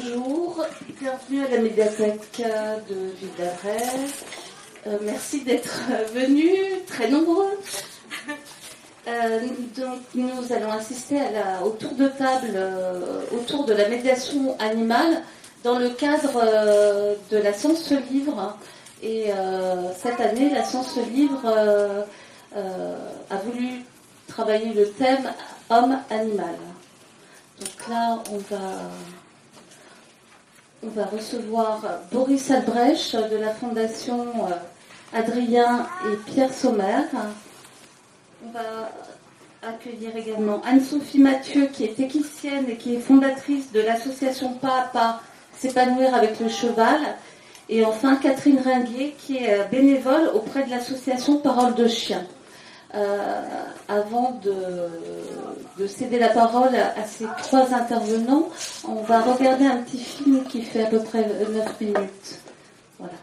Bonjour, bienvenue à la médiathèque de Ville d'Avray. Merci d'être venus, très nombreux. Donc, nous allons assister au tour de table autour de la médiation animale dans le cadre de la Science se livre. Et cette année, la Science se livre a voulu travailler le thème homme-animal. Donc là, on va recevoir Boris Albrecht de la Fondation Adrien et Pierre Sommer. On va accueillir également Anne-Sophie Mathieu, qui est technicienne et qui est fondatrice de l'association Pas à Pas, s'épanouir avec le cheval. Et enfin, Catherine Ringuet, qui est bénévole auprès de l'association Parole de Chien. Avant de céder la parole à ces trois intervenants, on va regarder un petit film qui fait à peu près 9 minutes. Voilà.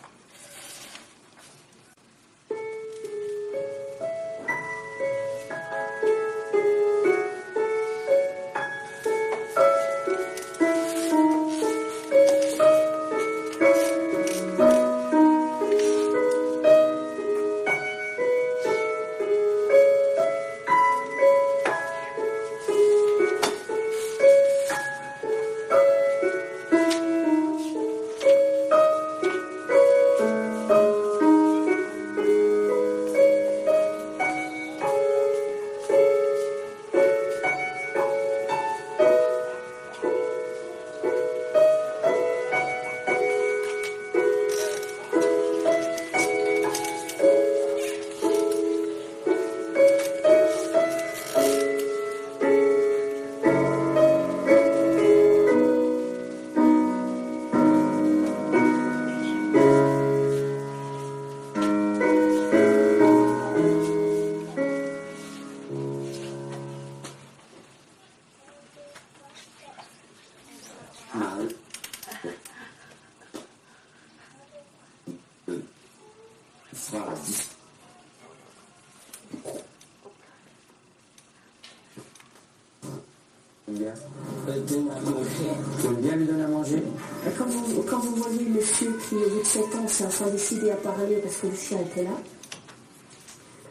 Quand vous voyez le monsieur qui, au bout de 7 ans, s'est enfin décidé à parler parce que le chien était là,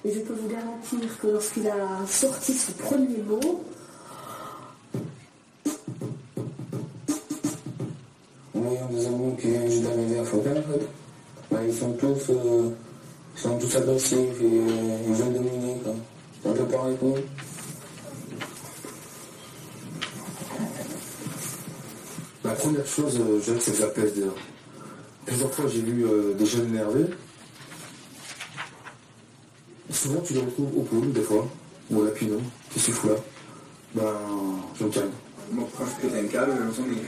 et je peux vous garantir que lorsqu'il a sorti son premier mot, Moi, des amis qui viennent juste d'arriver à Fauquet, en fait, ils sont tous agressifs et ils veulent dominer, quoi. C'est un peu pareil pour nous. La première chose, je dirais que c'est que j'appelle d'ailleurs. Plusieurs fois, j'ai vu des jeunes énervés. Souvent, tu les retrouves au pôle, des fois, ou à la Pinot, qui souffle là. Je me calme. Moi, quand je pète un câble, je me sens lié.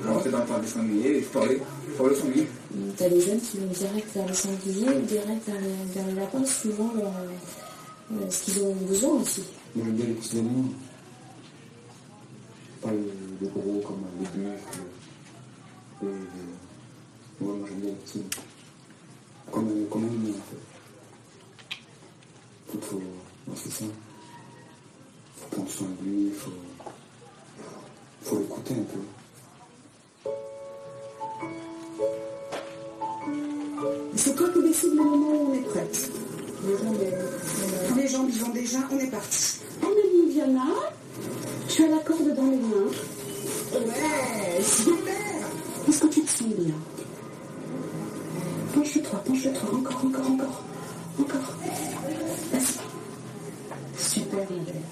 Je rentrais dans le sanglier et je parlais au sanglier. t'as les jeunes qui vont direct vers le sanglier ou direct vers le lapin, suivant ce qu'ils ont besoin aussi. Moi, j'aime bien les petits animaux. Pas les gros comme les buffles. Moi, j'aime bien les petits. Comme un humain, en fait. C'est ça. Faut prendre soin de lui, faut l'écouter un peu. C'est toi qui décides le moment où on est prête. Les jambes y vont déjà, on est parti. Amélie, Viana, tu as la corde dans les mains. Ouais, super. Est-ce que tu te sens bien? Penche-toi, encore. Vas-y. Super, Angèle.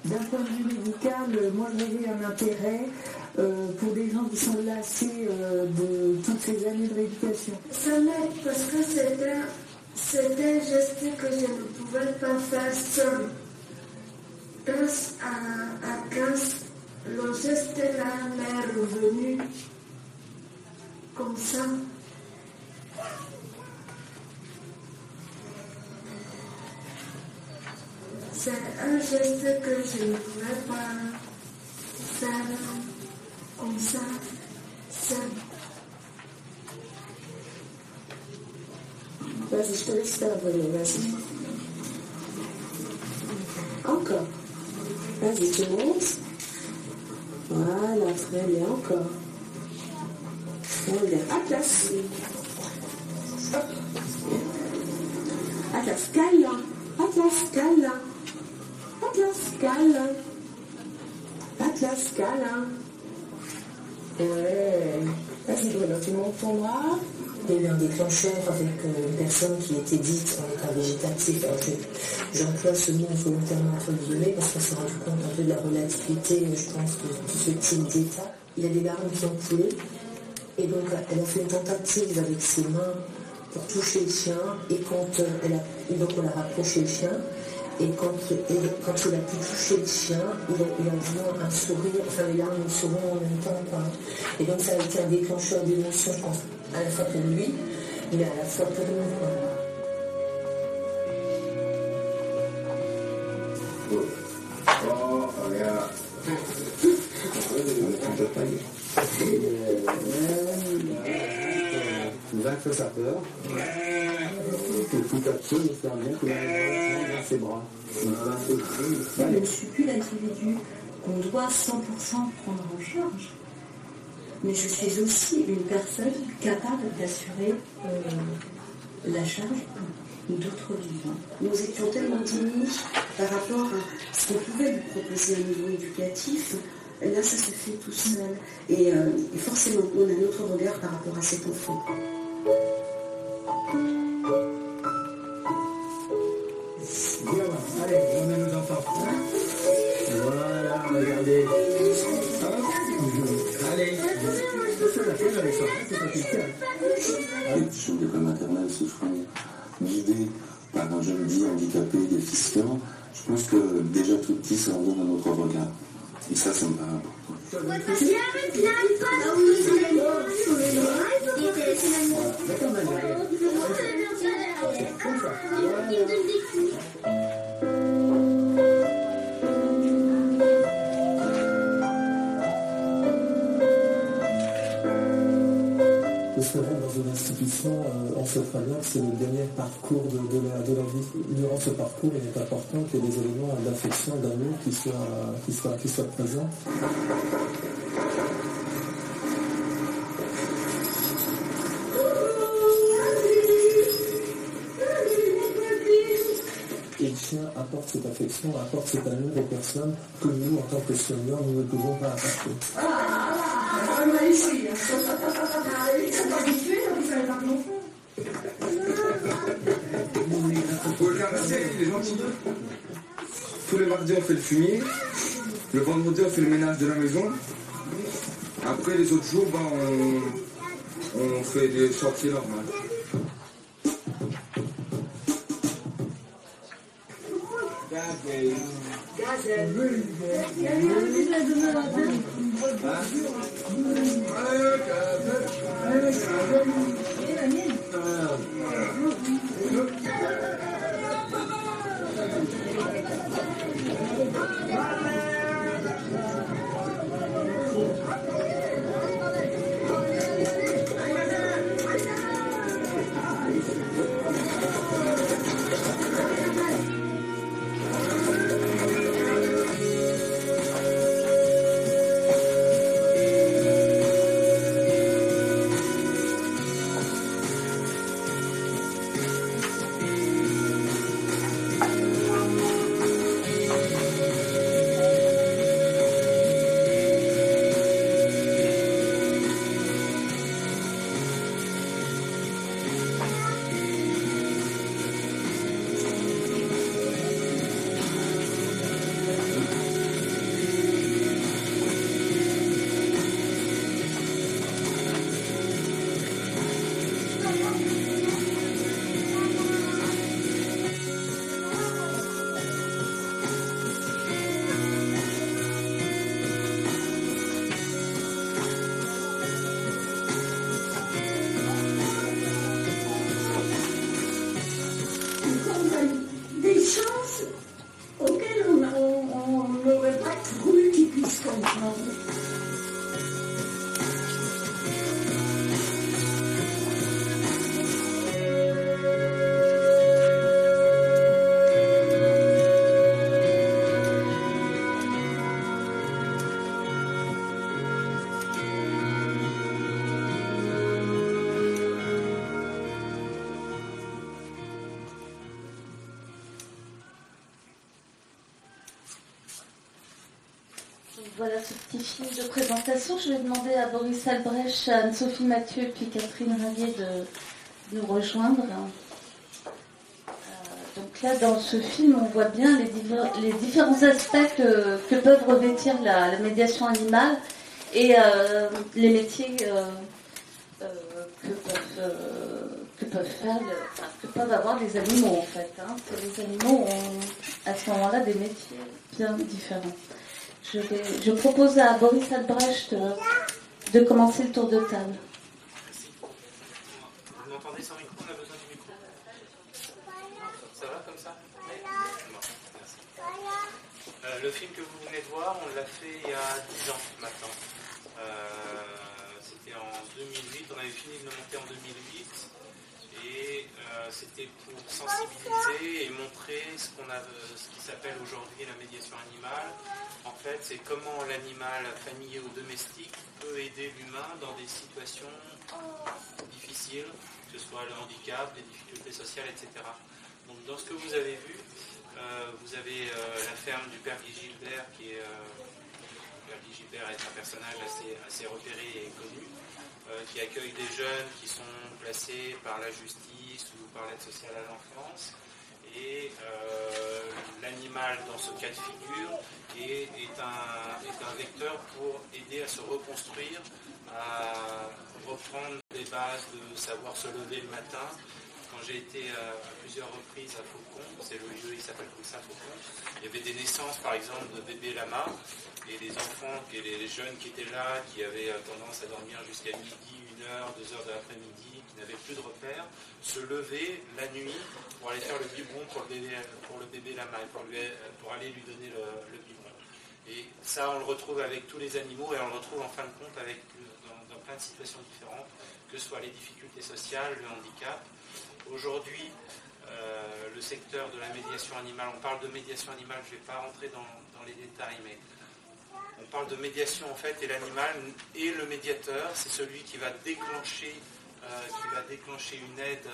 D'un point de vue médical, moi je verrais un intérêt pour des gens qui sont lassés de toutes ces années de rééducation. Ça m'aide parce que c'était un geste que je ne pouvais pas faire seul. Grâce à grâce, le geste là m'est revenu comme ça. C'est un geste que je ne pouvais pas faire comme ça, seul. Vas-y, je te laisse faire, vas-y. Encore. Vas-y, tu montes. Voilà, très bien, encore. Spoiler. Atlas. Hop. Atlas, Kala. Atlas, Kala. Atlas, Kala. Atlas, Kala. Ouais. Vas-y, Bruno, tu montes ton bras. Il y a eu un déclencheur avec une personne qui était dite en état végétatif. Alors j'emploie ce mot volontairement entre guillemets parce qu'on s'est rendu compte un peu de la relativité, je pense, de ce type d'état. Il y a des larmes qui ont coulé. Et donc elle a fait une tentative avec ses mains pour toucher le chien. Et donc on a rapproché le chien. Et quand il a pu toucher le chien, il a vu un sourire, enfin les larmes et le sourire en même temps, quoi. Et donc ça a été un déclencheur d'émotion, je pense, à la fois pour lui, mais à la fois pour nous, quoi. Oh, regarde. On peut pas dire. Il va faire sa peur. Et tout à coup, il fait bien qu'il a dans ses bras. Je ne suis plus l'individu qu'on doit 100% prendre en charge. Mais je suis aussi une personne capable d'assurer la charge d'autres vivants. Nous étions tellement démunis par rapport à ce qu'on pouvait lui proposer à niveau éducatif. Là, ça se fait tout seul. Et forcément, on a notre regard par rapport à cet enfant. Bien, allez, on met nos enfants. Voilà, regardez. Allez. Je suis d'école maternelle, ce seront guidés par un jeune dit handicapé, déficient. Je pense que déjà tout petit, ça en donne un autre regard. Et ça me paraît important. De se rendre dans une institution, on sait très bien que c'est le dernier parcours de la vie. Durant ce parcours, il est important qu'il y ait des éléments d'affection, d'amour qui soient présents. Et le chien apporte cette affection, apporte cet amour aux personnes que nous, en tant que soignants, nous ne pouvons pas apporter. Les gentils. Tous les mardis, on fait le fumier. Le vendredi, on fait le ménage de la maison. Après, les autres jours, on fait des chantiers normaux. voilà ce petit film de présentation. Je vais demander à Boris Albrecht, à Anne-Sophie Mathieu et puis Catherine Raguet de nous rejoindre. Donc là, dans ce film, on voit bien les différents aspects que peuvent revêtir la médiation animale et les métiers que peuvent avoir les animaux en fait. Les animaux ont à ce moment-là des métiers bien différents. Je propose à Boris Albrecht de commencer le tour de table. Vous m'entendez sans micro? On a besoin du micro? Ça va comme ça? Oui. Bon, merci. Le film que vous venez de voir, on l'a fait il y a 10 ans maintenant. C'était en 2008, on avait fini de le monter en 2008 et c'était pour sensibiliser et montrer ce qui s'appelle aujourd'hui la médiation animale. En fait, c'est comment l'animal familier ou domestique peut aider l'humain dans des situations difficiles, que ce soit le handicap, les difficultés sociales, etc. Donc dans ce que vous avez vu, vous avez la ferme du père Guy Gilbert qui est... Guy Gilbert est un personnage assez repéré et connu, qui accueille des jeunes qui sont placés par la justice ou par l'aide sociale à l'enfance. Et l'animal, dans ce cas de figure, est un vecteur pour aider à se reconstruire, à reprendre des bases de savoir se lever le matin. Quand j'ai été à plusieurs reprises à Faucon, c'est le lieu, il s'appelle comme ça, Faucon, il y avait des naissances par exemple de bébés lamas, et les enfants, les jeunes qui étaient là, qui avaient tendance à dormir jusqu'à midi, 1h, 2h de l'après-midi, qui n'avaient plus de repères, se levaient la nuit pour aller faire le biberon pour le bébé lama, pour aller lui donner le biberon. Et ça, on le retrouve avec tous les animaux, et on le retrouve en fin de compte dans plein de situations différentes, que ce soit les difficultés sociales, le handicap. Aujourd'hui, le secteur de la médiation animale, on parle de médiation animale, je ne vais pas rentrer dans les détails, mais on parle de médiation en fait, et l'animal et le médiateur, c'est celui qui va déclencher une aide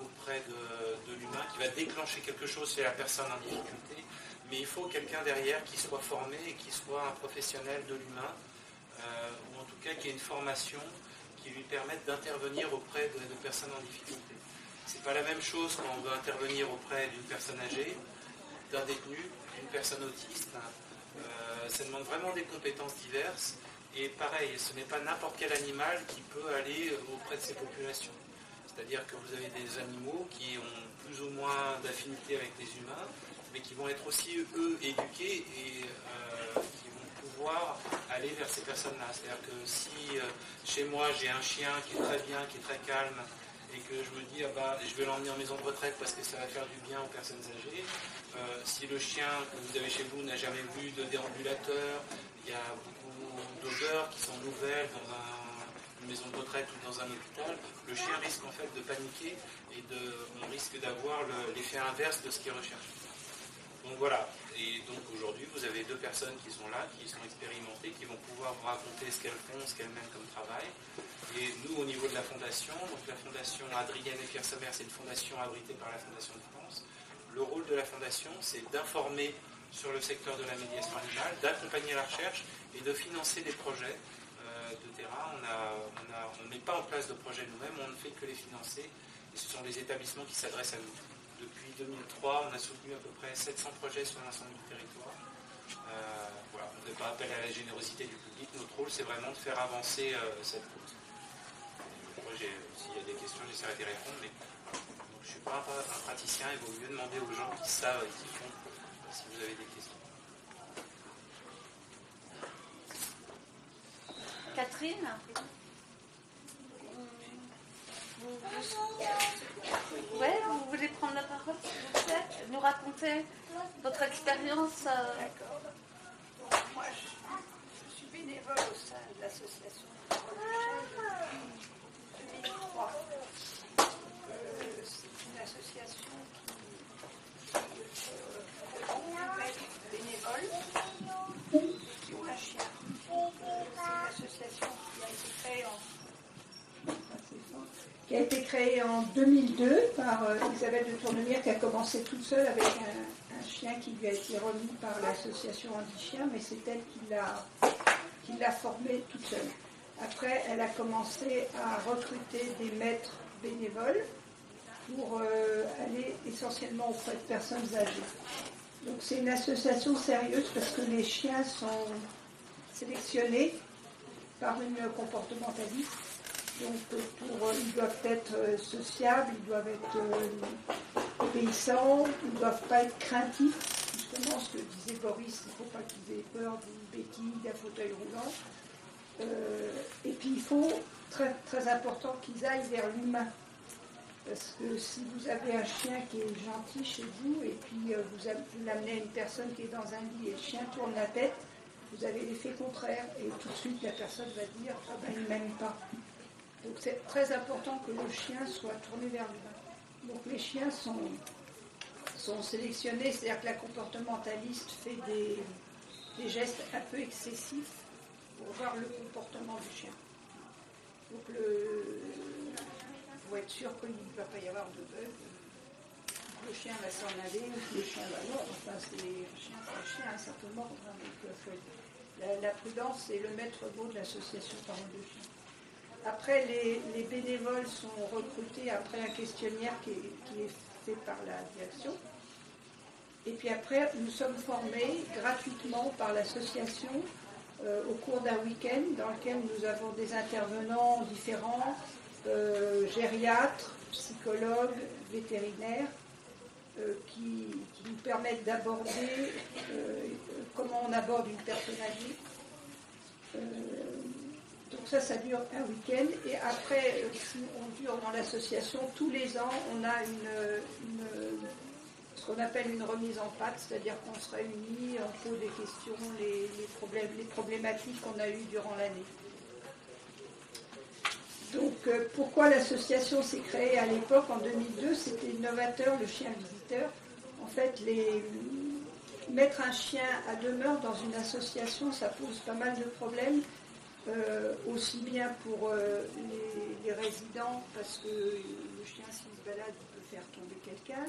auprès de l'humain, qui va déclencher quelque chose chez la personne en difficulté, mais il faut quelqu'un derrière qui soit formé et qui soit un professionnel de l'humain, ou en tout cas qui ait une formation qui lui permette d'intervenir auprès de personnes en difficulté. C'est pas la même chose quand on veut intervenir auprès d'une personne âgée, d'un détenu, d'une personne autiste. Ça demande vraiment des compétences diverses. Et pareil, ce n'est pas n'importe quel animal qui peut aller auprès de ces populations. C'est-à-dire que vous avez des animaux qui ont plus ou moins d'affinité avec les humains, mais qui vont être aussi, eux, éduqués et qui vont pouvoir aller vers ces personnes-là. C'est-à-dire que si chez moi j'ai un chien qui est très bien, qui est très calme, et que je me dis, je vais l'emmener en maison de retraite parce que ça va faire du bien aux personnes âgées. Si le chien que vous avez chez vous n'a jamais vu de déambulateur, il y a beaucoup d'odeurs qui sont nouvelles dans une maison de retraite ou dans un hôpital, le chien risque en fait de paniquer et on risque d'avoir l'effet inverse de ce qu'il recherche. Donc voilà, et donc aujourd'hui vous avez 2 personnes qui sont là, qui sont expérimentées, qui vont pouvoir vous raconter ce qu'elles font, ce qu'elles mènent comme travail. Et nous au niveau de la fondation, donc la fondation Adrienne et Pierre Sommer, c'est une fondation abritée par la Fondation de France. Le rôle de la fondation, c'est d'informer sur le secteur de la médiation animale, d'accompagner la recherche et de financer des projets de terrain. On ne met pas en place de projets nous-mêmes, on ne fait que les financer. Et ce sont les établissements qui s'adressent à nous. Depuis 2003, on a soutenu à peu près 700 projets sur l'ensemble du territoire. Voilà, on ne fait pas appel à la générosité du public. Notre rôle, c'est vraiment de faire avancer cette cause. Moi, s'il y a des questions, j'essaierai d'y répondre. Mais donc, je ne suis pas un praticien. Il vaut mieux demander aux gens qui savent et qui font si vous avez des questions. Catherine, vous voulez prendre la parole, s'il vous plaît, nous raconter votre expérience D'accord. Donc, moi, je suis bénévole au sein de l'association depuis 2003. C'est une association qui bénévoles qui ont un chien. C'est une association qui a été créée qui a été créé en 2002 par Isabelle de Tournemire, qui a commencé toute seule avec un chien qui lui a été remis par l'association Anti-Chien, mais c'est elle qui l'a formé toute seule. Après, elle a commencé à recruter des maîtres bénévoles pour aller essentiellement auprès de personnes âgées. Donc c'est une association sérieuse parce que les chiens sont sélectionnés par une comportementaliste. Donc ils doivent être sociables, ils doivent être obéissants, ils ne doivent pas être craintifs. Justement, ce que disait Boris, il ne faut pas qu'ils aient peur d'une béquille, d'un fauteuil roulant. Et puis il faut, très, très important, qu'ils aillent vers l'humain. Parce que si vous avez un chien qui est gentil chez vous et puis vous l'amenez à une personne qui est dans un lit et le chien tourne la tête, vous avez l'effet contraire et tout de suite la personne va dire « ah ben il ne m'aime pas ». Donc c'est très important que le chien soit tourné vers l'humain. Donc les chiens sont sélectionnés, c'est-à-dire que la comportementaliste fait des gestes un peu excessifs pour voir le comportement du chien. Donc il faut être sûr qu'il ne va pas y avoir de bug. Le chien va s'en aller, ou le chien va mordre. Enfin, c'est un chien à certain mordre. Donc, la prudence, c'est le maître mot de l'association Parole de Chien. Après, les bénévoles sont recrutés après un questionnaire qui est fait par la direction. Et puis après, nous sommes formés gratuitement par l'association au cours d'un week-end dans lequel nous avons des intervenants différents, gériatres, psychologues, vétérinaires, qui nous permettent d'aborder comment on aborde une personne âgée. Donc ça dure un week-end. Et après, si on dure dans l'association, tous les ans, on a ce qu'on appelle une remise en pâte, c'est-à-dire qu'on se réunit, on pose des questions, les problématiques qu'on a eues durant l'année. Donc pourquoi l'association s'est créée à l'époque, en 2002, c'était novateur, le chien visiteur. En fait, mettre un chien à demeure dans une association, ça pose pas mal de problèmes, aussi bien pour les résidents, parce que le chien, s'il se balade, il peut faire tomber quelqu'un.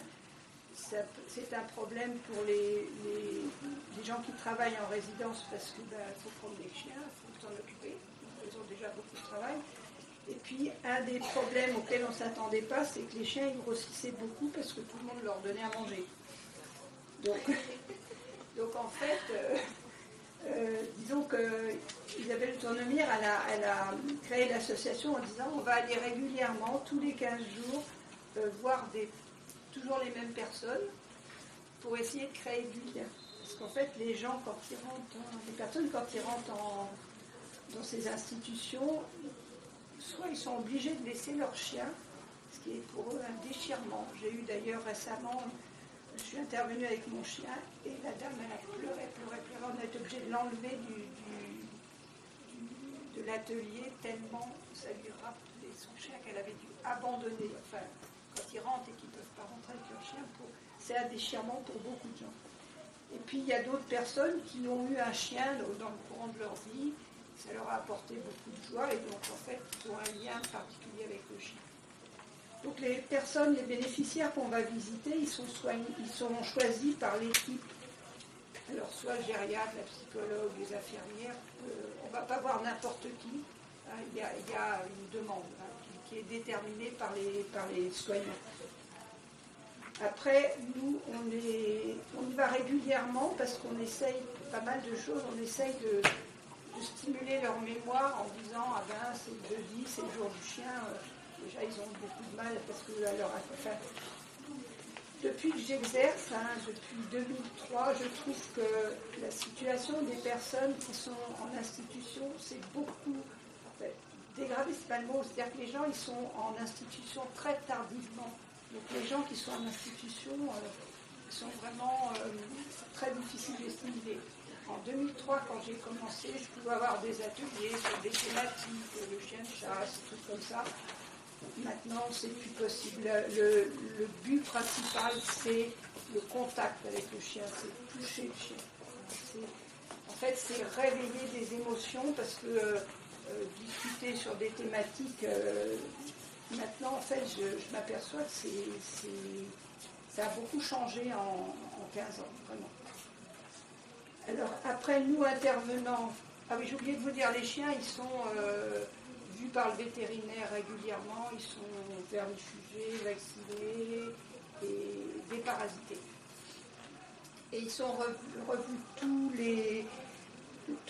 C'est un problème pour les gens qui travaillent en résidence, parce qu'il faut prendre des chiens, il faut s'en occuper, ils ont déjà beaucoup de travail. Et puis, un des problèmes auxquels on ne s'attendait pas, c'est que les chiens ils grossissaient beaucoup parce que tout le monde leur donnait à manger. Donc en fait, disons que Isabelle Tournemire, elle a créé l'association en disant on va aller régulièrement, tous les 15 jours, voir toujours les mêmes personnes pour essayer de créer du lien. Parce qu'en fait, les gens, les personnes, quand ils rentrent dans ces institutions, soit ils sont obligés de laisser leur chien, ce qui est pour eux un déchirement. J'ai eu d'ailleurs récemment, je suis intervenue avec mon chien et la dame, elle a pleuré. On a été obligé de l'enlever de l'atelier tellement ça lui rappelait son chien qu'elle avait dû abandonner. Enfin, quand ils rentrent et qu'ils ne peuvent pas rentrer avec leur chien, c'est un déchirement pour beaucoup de gens. Et puis il y a d'autres personnes qui ont eu un chien dans le courant de leur vie. Ça leur a apporté beaucoup de joie et donc en fait ils ont un lien particulier avec le chien. Donc les personnes, les bénéficiaires qu'on va visiter, ils seront choisis par l'équipe. Alors soit le gériatre, la psychologue, les infirmières, on ne va pas voir n'importe qui. Il y a une demande qui est déterminée par les soignants. Après, nous, on y va régulièrement parce qu'on essaye pas mal de choses. On essaye de stimuler leur mémoire en disant ah ben c'est le jeudi, c'est le jour du chien. Déjà ils ont beaucoup de mal parce que depuis que j'exerce, depuis 2003, je trouve que la situation des personnes qui sont en institution c'est beaucoup dégradé, c'est pas le mot, c'est-à-dire que les gens ils sont en institution très tardivement. Donc les gens qui sont en institution sont vraiment très difficiles de stimuler. En 2003, quand j'ai commencé, je pouvais avoir des ateliers sur des thématiques, le chien de chasse, tout comme ça. Maintenant, c'est plus possible. Le but principal, c'est le contact avec le chien, c'est toucher le chien. En fait, c'est réveiller des émotions parce que discuter sur des thématiques maintenant, en fait, je m'aperçois que ça a beaucoup changé en 15 ans, vraiment. Alors, après, nous, intervenants, ah oui, j'ai oublié de vous dire, les chiens, ils sont vus par le vétérinaire régulièrement, ils sont vermifugés, vaccinés et déparasités. Et ils sont revus tous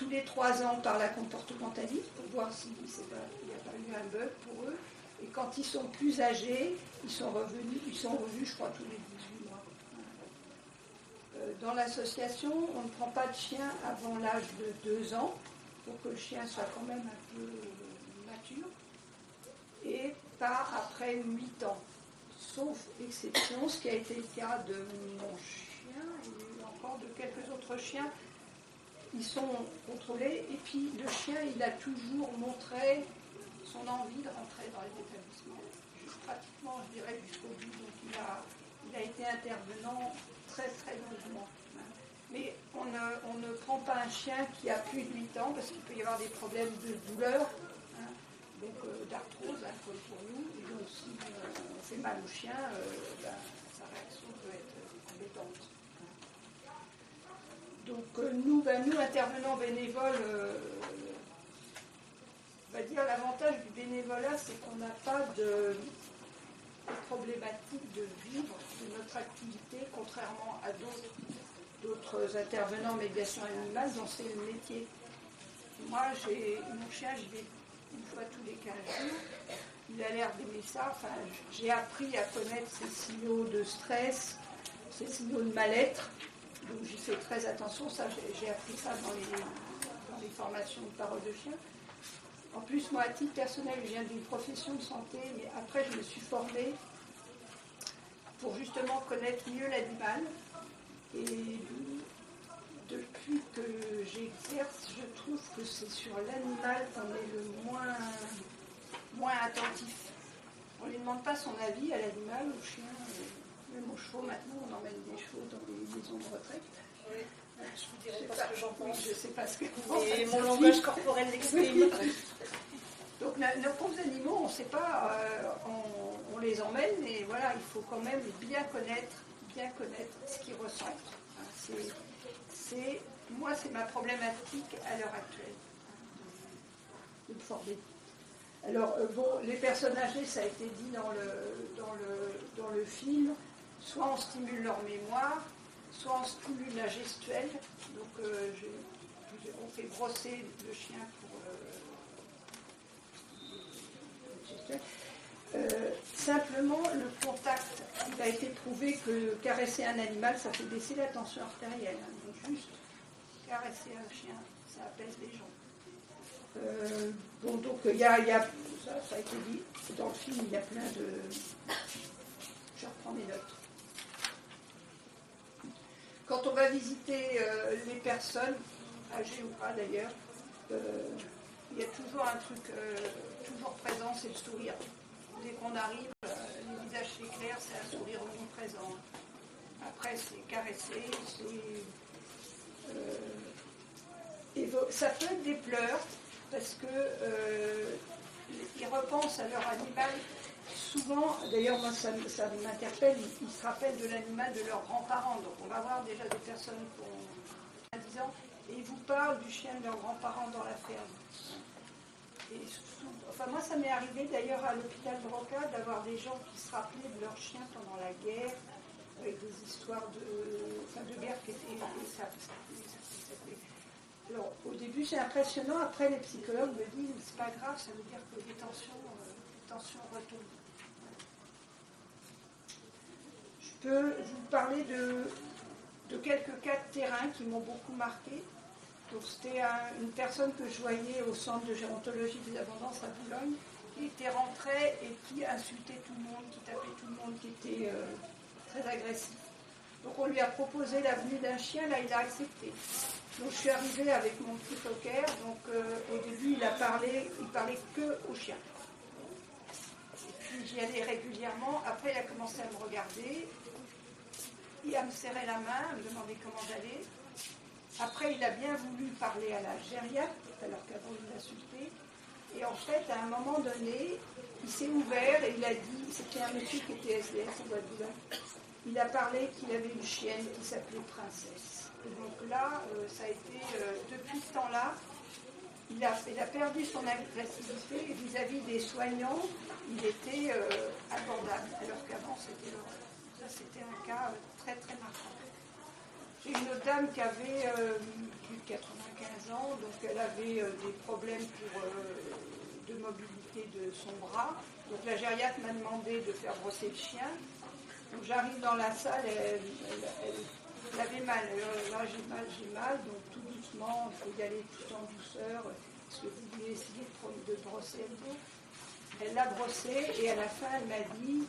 les 3 ans par la comportementaliste pour voir s'il n'y a pas eu un bug pour eux. Et quand ils sont plus âgés, ils sont revus, je crois, tous les 18 mois. Dans l'association, on ne prend pas de chien avant l'âge de 2 ans pour que le chien soit quand même un peu mature, et pas après 8 ans. Sauf exception, ce qui a été le cas de mon chien et encore de quelques autres chiens. Ils sont contrôlés et puis le chien, il a toujours montré son envie de rentrer dans les établissements. Pratiquement, je dirais, jusqu'au bout. Donc il a été intervenant très très longuement. Mais on ne prend pas un chien qui a plus de 8 ans parce qu'il peut y avoir des problèmes de douleur, donc d'arthrose, comme pour nous. Et donc si on fait mal au chien, sa réaction peut être embêtante. Donc nous, intervenants bénévoles, on va dire l'avantage du bénévolat, c'est qu'on n'a pas de problématique de vivre de notre activité, contrairement à d'autres intervenants en médiation animale dont c'est le métier. Moi, mon chien, j'y vais une fois tous les 15 jours. Il a l'air d'aimer ça. Enfin, j'ai appris à connaître ces signaux de stress, ces signaux de mal-être. Donc j'y fais très attention. Ça, j'ai appris ça dans les formations de parole de chien. En plus, moi, à titre personnel, je viens d'une profession de santé, mais après, je me suis formée pour justement connaître mieux l'animal. Et depuis que j'exerce, je trouve que c'est sur l'animal qu'on est le moins attentif. On ne lui demande pas son avis à l'animal, au chien, même aux chevaux. Maintenant, on emmène des chevaux dans les maisons de retraite. Oui. Je vous dirai pas ce que j'en pense. Je ne sais pas ce que et mon langage corporel l'exprime. Donc nos pauvres animaux, on ne sait pas, on les emmène, mais voilà, il faut quand même bien connaître ce qu'ils ressentent. Moi, c'est ma problématique à l'heure actuelle, de me former. Alors, les personnes âgées, ça a été dit dans le film, soit on stimule leur mémoire, soit on stimule la gestuelle. Donc, on fait brosser le chien pour simplement, le contact, il a été prouvé que caresser un animal, ça fait baisser la tension artérielle. Donc juste caresser un chien, ça apaise les gens. Donc il y a ça a été dit, dans le film, il y a plein de... Je reprends mes notes. Quand on va visiter les personnes, âgées ou pas d'ailleurs, il y a toujours un truc toujours présent, c'est le sourire. Dès qu'on arrive, les visages s'éclairent, c'est un sourire omniprésent. Après, c'est caresser, ça peut être des pleurs, parce que ils repensent à leur animal. Souvent, d'ailleurs, moi, ça m'interpelle, ils se rappellent de l'animal de leurs grands-parents. Donc, on va voir déjà des personnes qui ont 10 ans, et ils vous parlent du chien de leurs grands-parents dans la ferme. Et moi, ça m'est arrivé d'ailleurs à l'hôpital de Roca d'avoir des gens qui se rappelaient de leur chien pendant la guerre, avec des histoires de guerre qui étaient... Alors, au début, c'est impressionnant. Après, les psychologues me disent c'est pas grave, ça veut dire que les tensions retombent. Je peux vous parler de quelques cas de terrain qui m'ont beaucoup marqué. Donc, c'était une personne que je voyais au centre de gérontologie des abondances à Boulogne, qui était rentrée et qui insultait tout le monde, qui tapait tout le monde, qui était très agressif. Donc on lui a proposé la venue d'un chien, là il a accepté. Donc je suis arrivée avec mon petit poker, donc au début il parlait que au chien. Et puis j'y allais régulièrement, après il a commencé à me regarder, il a me serré la main, à me demander comment j'allais. Après il a bien voulu parler à la gériatre, alors qu'avant il m'insultait. Et en fait à un moment donné, il s'est ouvert et il a dit, c'était un monsieur qui était SDF en Guadeloupe, il a parlé qu'il avait une chienne qui s'appelait Princesse. Et donc là, ça a été, depuis ce temps-là, il a perdu son agressivité et vis-à-vis des soignants, il était abordable, alors qu'avant c'était l'horreur. Ça, c'était un cas très très marquant. J'ai une autre dame qui avait plus de 95 ans, donc elle avait des problèmes de mobilité de son bras. Donc la gériatre m'a demandé de faire brosser le chien. Donc j'arrive dans la salle, elle avait mal. Là j'ai mal, donc tout doucement, il faut y aller tout en douceur. Est-ce que vous voulez essayer de brosser le dos? Elle l'a brossé et à la fin elle m'a dit,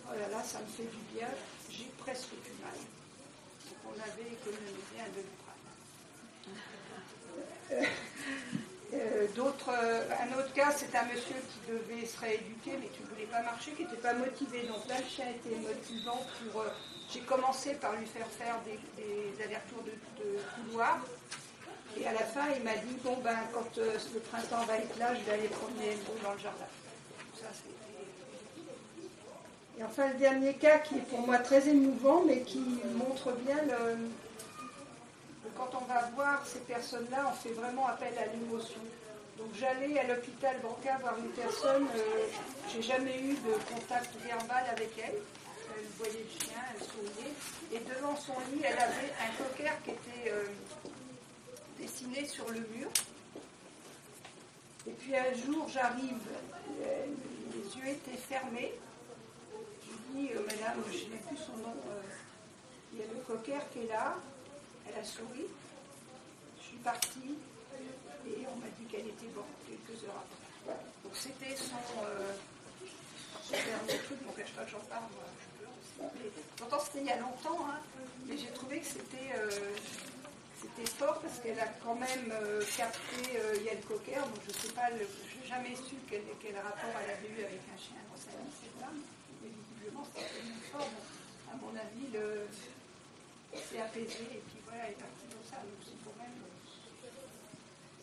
oh là là, ça me fait du bien, j'ai presque plus mal. Donc on avait économisé un demi-prime. Un autre cas, c'est un monsieur qui devait se rééduquer mais qui ne voulait pas marcher, qui n'était pas motivé. Donc là, le chien était motivant pour... j'ai commencé par lui faire des allers-retours de couloir. Et à la fin, il m'a dit, bon, ben, quand le printemps va être là, je vais aller promener Elmo dans le jardin. Ça, et enfin, le dernier cas qui est pour moi très émouvant, mais qui montre bien quand on va voir ces personnes-là, on fait vraiment appel à l'émotion. Donc j'allais à l'hôpital Banca voir une personne, j'ai jamais eu de contact verbal avec elle. Elle voyait le chien, elle souriait. Et devant son lit, elle avait un cocker qui était dessiné sur le mur. Et puis un jour, j'arrive, les yeux étaient fermés. Je dis, madame, je n'ai plus son nom. Il y a le cocker qui est là. Elle a souri. Je suis partie et on m'a dit qu'elle était morte quelques heures après. Donc c'était son dernier truc. Donc à chaque fois que j'en parle, moi, je pleure aussi. Pourtant c'était il y a longtemps, hein, mais j'ai trouvé que c'était fort parce qu'elle a quand même capté Yann Cocker. Donc je ne sais pas, je n'ai jamais su quel rapport elle avait eu avec un chien dans sa vie, cette dame. Mais visiblement c'était tellement fort. Donc, à mon avis, s'est apaisé et puis voilà, elle est partie comme ça. Donc c'est quand même,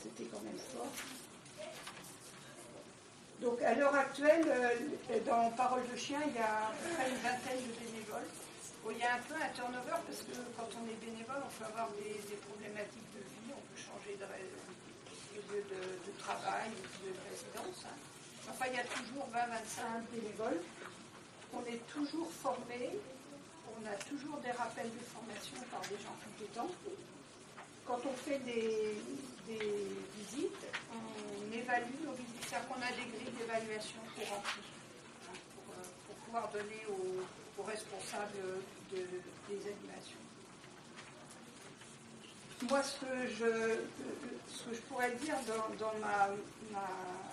c'était quand même fort. Donc à l'heure actuelle, dans Parole de chien, il y a à peu près une vingtaine de bénévoles. Bon, il y a un peu un turnover parce que quand on est bénévole, on peut avoir des problématiques de vie, on peut changer de lieu de travail, de résidence. Hein. Enfin, il y a toujours 20-25 bénévoles. On est toujours formés. On a toujours des rappels de formation par des gens compétents. Quand on fait des visites, on évalue nos visites. C'est-à-dire qu'on a des grilles d'évaluation pour remplir, pour pouvoir donner aux responsables des animations. Moi, ce que je pourrais dire dans ma...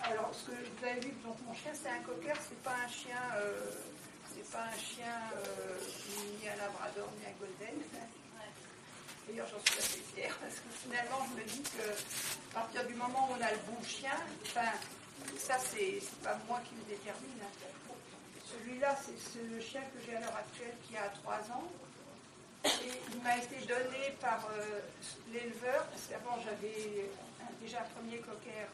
Alors, ce que vous avez vu, donc mon chien, c'est un cocker, c'est pas un chien... c'est pas un chien ni un labrador ni un golden. D'ailleurs, j'en suis assez fière parce que finalement, je me dis que à partir du moment où on a le bon chien, enfin, ça, c'est pas moi qui le détermine. Hein. Celui-là, c'est le chien que j'ai à l'heure actuelle qui a 3 ans. Et il m'a été donné par l'éleveur, parce qu'avant, j'avais déjà un premier cocker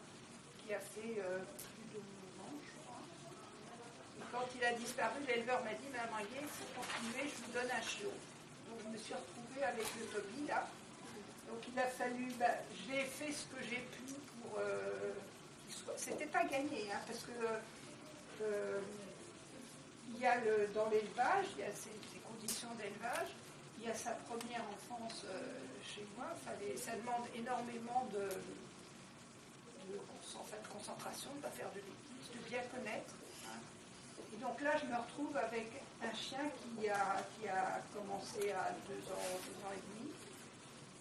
qui a fait plus de 9 ans, je crois. Quand il a disparu, l'éleveur m'a dit, Madame Maillet, il faut continuer, je vous donne un chiot. Donc je me suis retrouvée avec le Toby là. Donc il a fallu, j'ai fait ce que j'ai pu pour qu'il soit. C'était pas gagné, hein, parce que il y a dans l'élevage, il y a ces conditions d'élevage, il y a sa première enfance chez moi. Ça demande énormément de concentration, de ne pas faire de bêtises, de bien connaître. Et donc là, je me retrouve avec un chien qui a commencé à 2 ans et demi.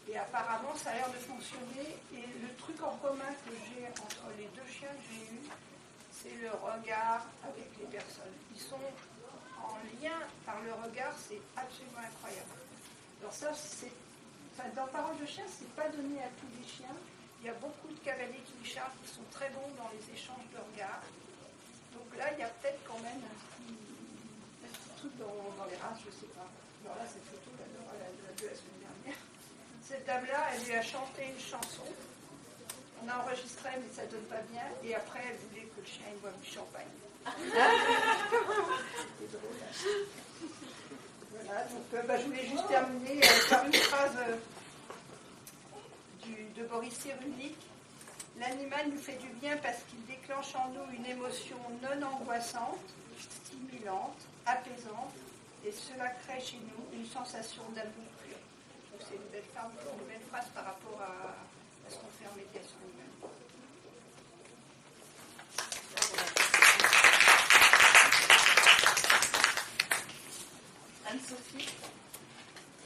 Et apparemment, ça a l'air de fonctionner. Et le truc en commun que j'ai entre les 2 chiens que j'ai eus, c'est le regard avec les personnes. Ils sont en lien par le regard, c'est absolument incroyable. Alors ça, dans Parole de chien, c'est pas donné à tous les chiens. Il y a beaucoup de cavaliers qui sont très bons dans les échanges de regards. Donc là, il y a peut-être quand même un petit truc dans les races, je ne sais pas. Alors là, cette photo, de la semaine dernière. Cette dame-là, elle lui a chanté une chanson. On a enregistré, mais ça donne pas bien. Et après, elle voulait que le chien il boive du champagne. C'est drôle. Voilà, donc je voulais juste terminer par une phrase de Boris Cyrulnik. L'animal nous fait du bien parce qu'il déclenche en nous une émotion non angoissante, stimulante, apaisante, et cela crée chez nous une sensation d'amour pur. Donc c'est une belle phrase par rapport à ce qu'on fait en médiation humaine. Anne-Sophie.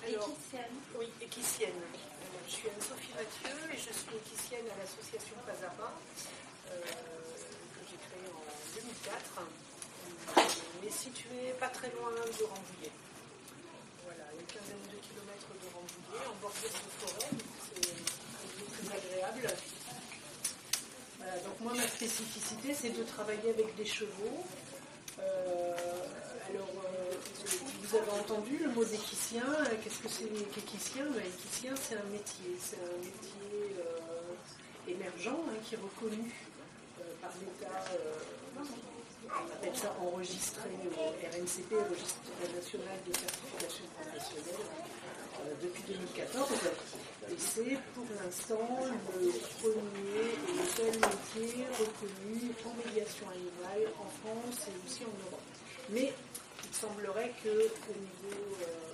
Équitienne. Oui, équitienne. Je suis Anne-Sophie Mathieu et je suis équitienne à l'association Pasapa, que j'ai créée en 2004, mais située pas très loin de Rambouillet. Voilà, une quinzaine de kilomètres de Rambouillet, en bordure de forêt, c'est un lieu très agréable. Voilà, donc moi, ma spécificité, c'est de travailler avec des chevaux. Vous avez entendu le mot d'équitien. Qu'est-ce que c'est qu'équitien? Équitien, c'est un métier. C'est un métier émergent qui est reconnu par l'État. On appelle ça enregistré au RNCP, Registre national de certification professionnelle, depuis 2014. Et c'est pour l'instant le premier et le seul métier reconnu en médiation animale en France et aussi en Europe. Mais il semblerait qu'au niveau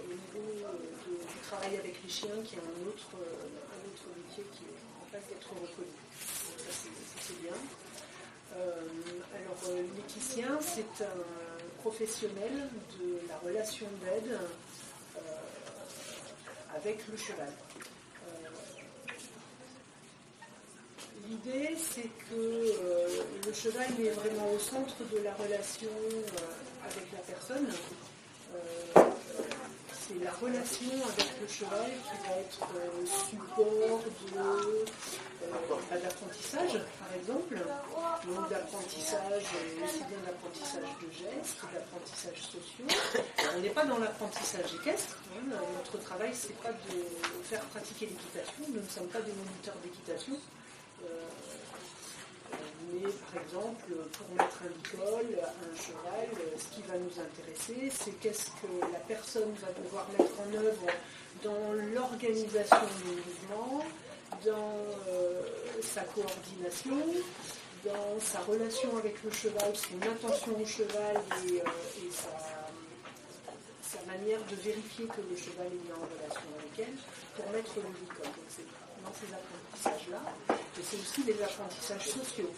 du travail avec les chiens, qu'il y ait un autre métier qui est en face d'être reconnu. Donc ça, c'est bien. Alors, l'équitien, c'est un professionnel de la relation d'aide avec le cheval. L'idée, c'est que le cheval est vraiment au centre de la relation avec la personne. C'est la relation avec le cheval qui va être support d'apprentissage, par exemple. Donc d'apprentissage, aussi bien d'apprentissage de gestes, d'apprentissage sociaux. On n'est pas dans l'apprentissage équestre. Notre travail, c'est pas de faire pratiquer l'équitation. Nous ne sommes pas des moniteurs d'équitation. Mais par exemple, pour mettre un licol, un cheval, ce qui va nous intéresser, c'est qu'est-ce que la personne va devoir mettre en œuvre dans l'organisation du mouvement, dans sa coordination, dans sa relation avec le cheval, son attention au cheval et sa manière de vérifier que le cheval est bien en relation avec elle, pour mettre le licol. Donc c'est dans ces apprentissages-là. Et c'est aussi des apprentissages sociaux.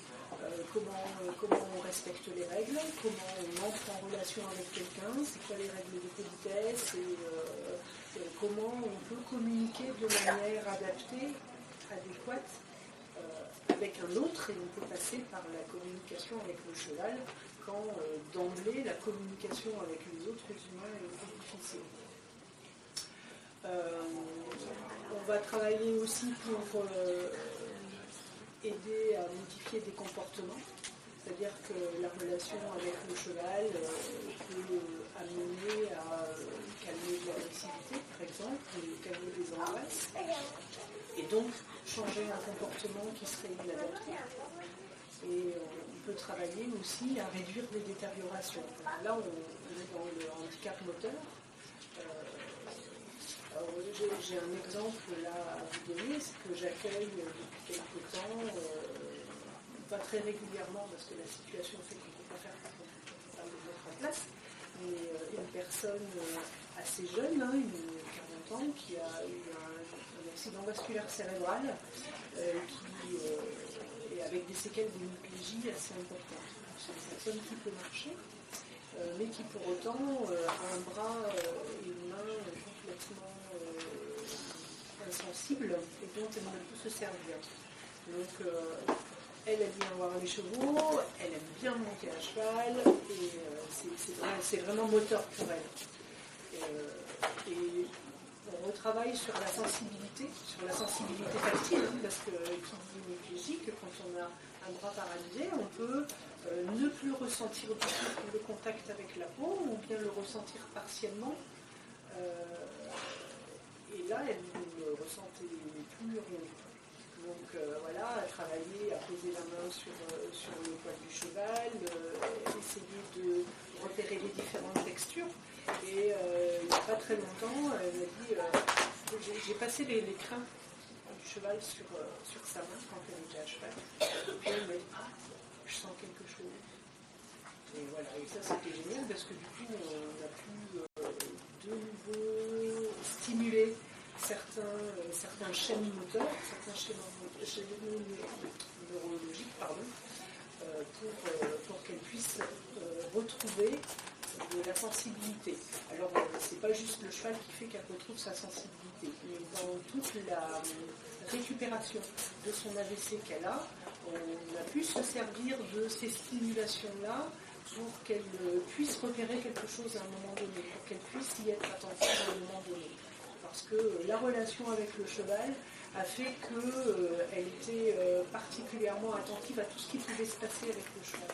Comment on respecte les règles, comment on entre en relation avec quelqu'un, c'est quoi les règles de politesse, et comment on peut communiquer de manière adaptée, adéquate avec un autre, et on peut passer par la communication avec le cheval quand d'emblée la communication avec les autres humains est plus difficile. On va travailler aussi pour aider à modifier des comportements, c'est-à-dire que la relation avec le cheval peut amener à calmer l'agressivité, par exemple, et calmer des angoisses, et donc changer un comportement qui serait inadapté. Et on peut travailler aussi à réduire les détériorations. Là, on est dans le handicap moteur. J'ai un exemple là à vous donner, c'est que j'accueille depuis quelques temps, pas très régulièrement parce que la situation fait qu'on ne peut pas faire tout ça de mettre en place, mais une personne assez jeune, une 40 ans, qui a eu un accident vasculaire cérébral et avec des séquelles d'hémiplégie assez importantes. C'est une personne qui peut marcher, mais qui pour autant a un bras et une main complètement insensible et dont elle ne peut se servir. Donc elle aime bien voir les chevaux, elle aime bien monter à cheval et c'est vraiment moteur pour elle. Et on retravaille sur la sensibilité tactile, parce que qui dit hémiplégique, quand on a un bras paralysé, on peut ne plus ressentir du tout le contact avec la peau, ou bien le ressentir partiellement. Et là, elle ne ressentait plus rien du tout. Donc voilà, travailler, à poser la main sur le poil du cheval, essayer de repérer les différentes textures. Et il n'y a pas très longtemps, elle m'a dit, j'ai passé les crins du cheval sur sa main quand elle était à cheval. Et puis elle m'a dit, je sens quelque chose. Et voilà, et ça c'était génial parce que du coup on a pu de nouveau stimuler certains schèmes moteurs, certains schèmes neurologiques, pour qu'elle puisse retrouver de la sensibilité. Alors, c'est pas juste le cheval qui fait qu'elle retrouve sa sensibilité, mais dans toute la récupération de son AVC qu'elle a, on a pu se servir de ces stimulations-là pour qu'elle puisse repérer quelque chose à un moment donné, pour qu'elle puisse y être attentive à un moment donné. Parce que la relation avec le cheval a fait qu'elle était particulièrement attentive à tout ce qui pouvait se passer avec le cheval.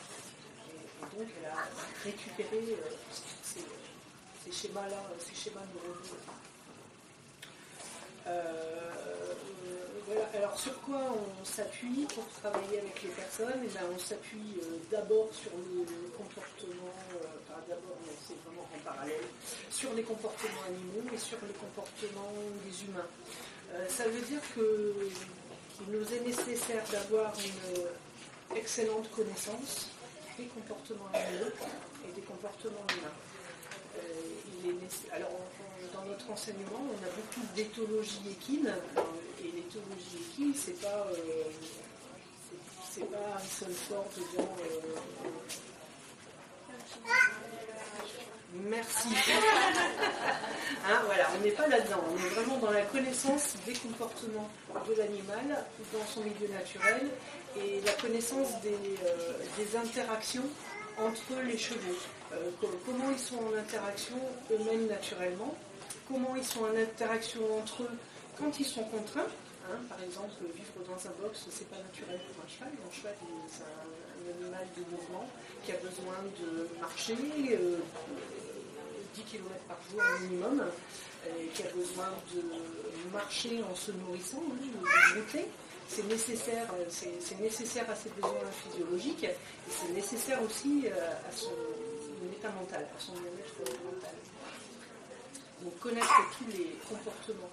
Et donc elle a récupéré ces schémas-là, ces schémas neurologiques. Voilà. Alors sur quoi on s'appuie pour travailler avec les personnes? Et bien, on s'appuie d'abord sur le comportement, d'abord, mais c'est vraiment en parallèle, sur les comportements animaux et sur les comportements des humains. Ça veut dire qu'il nous est nécessaire d'avoir une excellente connaissance des comportements animaux et des comportements humains. Alors, dans notre enseignement, on a beaucoup d'éthologie équine, et l'éthologie équine, c'est pas Harrison Ford disant merci. Voilà, on n'est pas là-dedans, on est vraiment dans la connaissance des comportements de l'animal dans son milieu naturel et la connaissance des interactions entre les chevaux. Comment ils sont en interaction eux-mêmes naturellement, comment ils sont en interaction entre eux quand ils sont contraints. Par exemple, vivre dans un box, c'est pas naturel pour un cheval. Un cheval, c'est un animal de mouvement qui a besoin de marcher 10 km par jour au minimum, qui a besoin de marcher en se nourrissant, de brouter. C'est nécessaire à ses besoins physiologiques et c'est nécessaire aussi à son état mental, à son bien-être mental. Donc connaître tous les comportements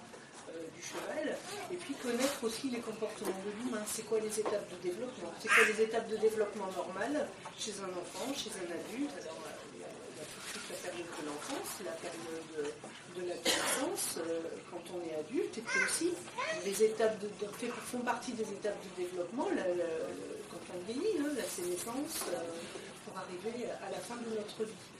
du cheval et puis connaître aussi les comportements de l'humain. C'est quoi les étapes de développement? C'est quoi les étapes de développement normales chez un enfant, chez un adulte? Alors, il y a tout de suite la période de l'enfance, la période de l'adolescence, quand on est adulte, et puis aussi les étapes font partie des étapes de développement, quand on vieillit, la sénescence, pour arriver à la fin de notre vie.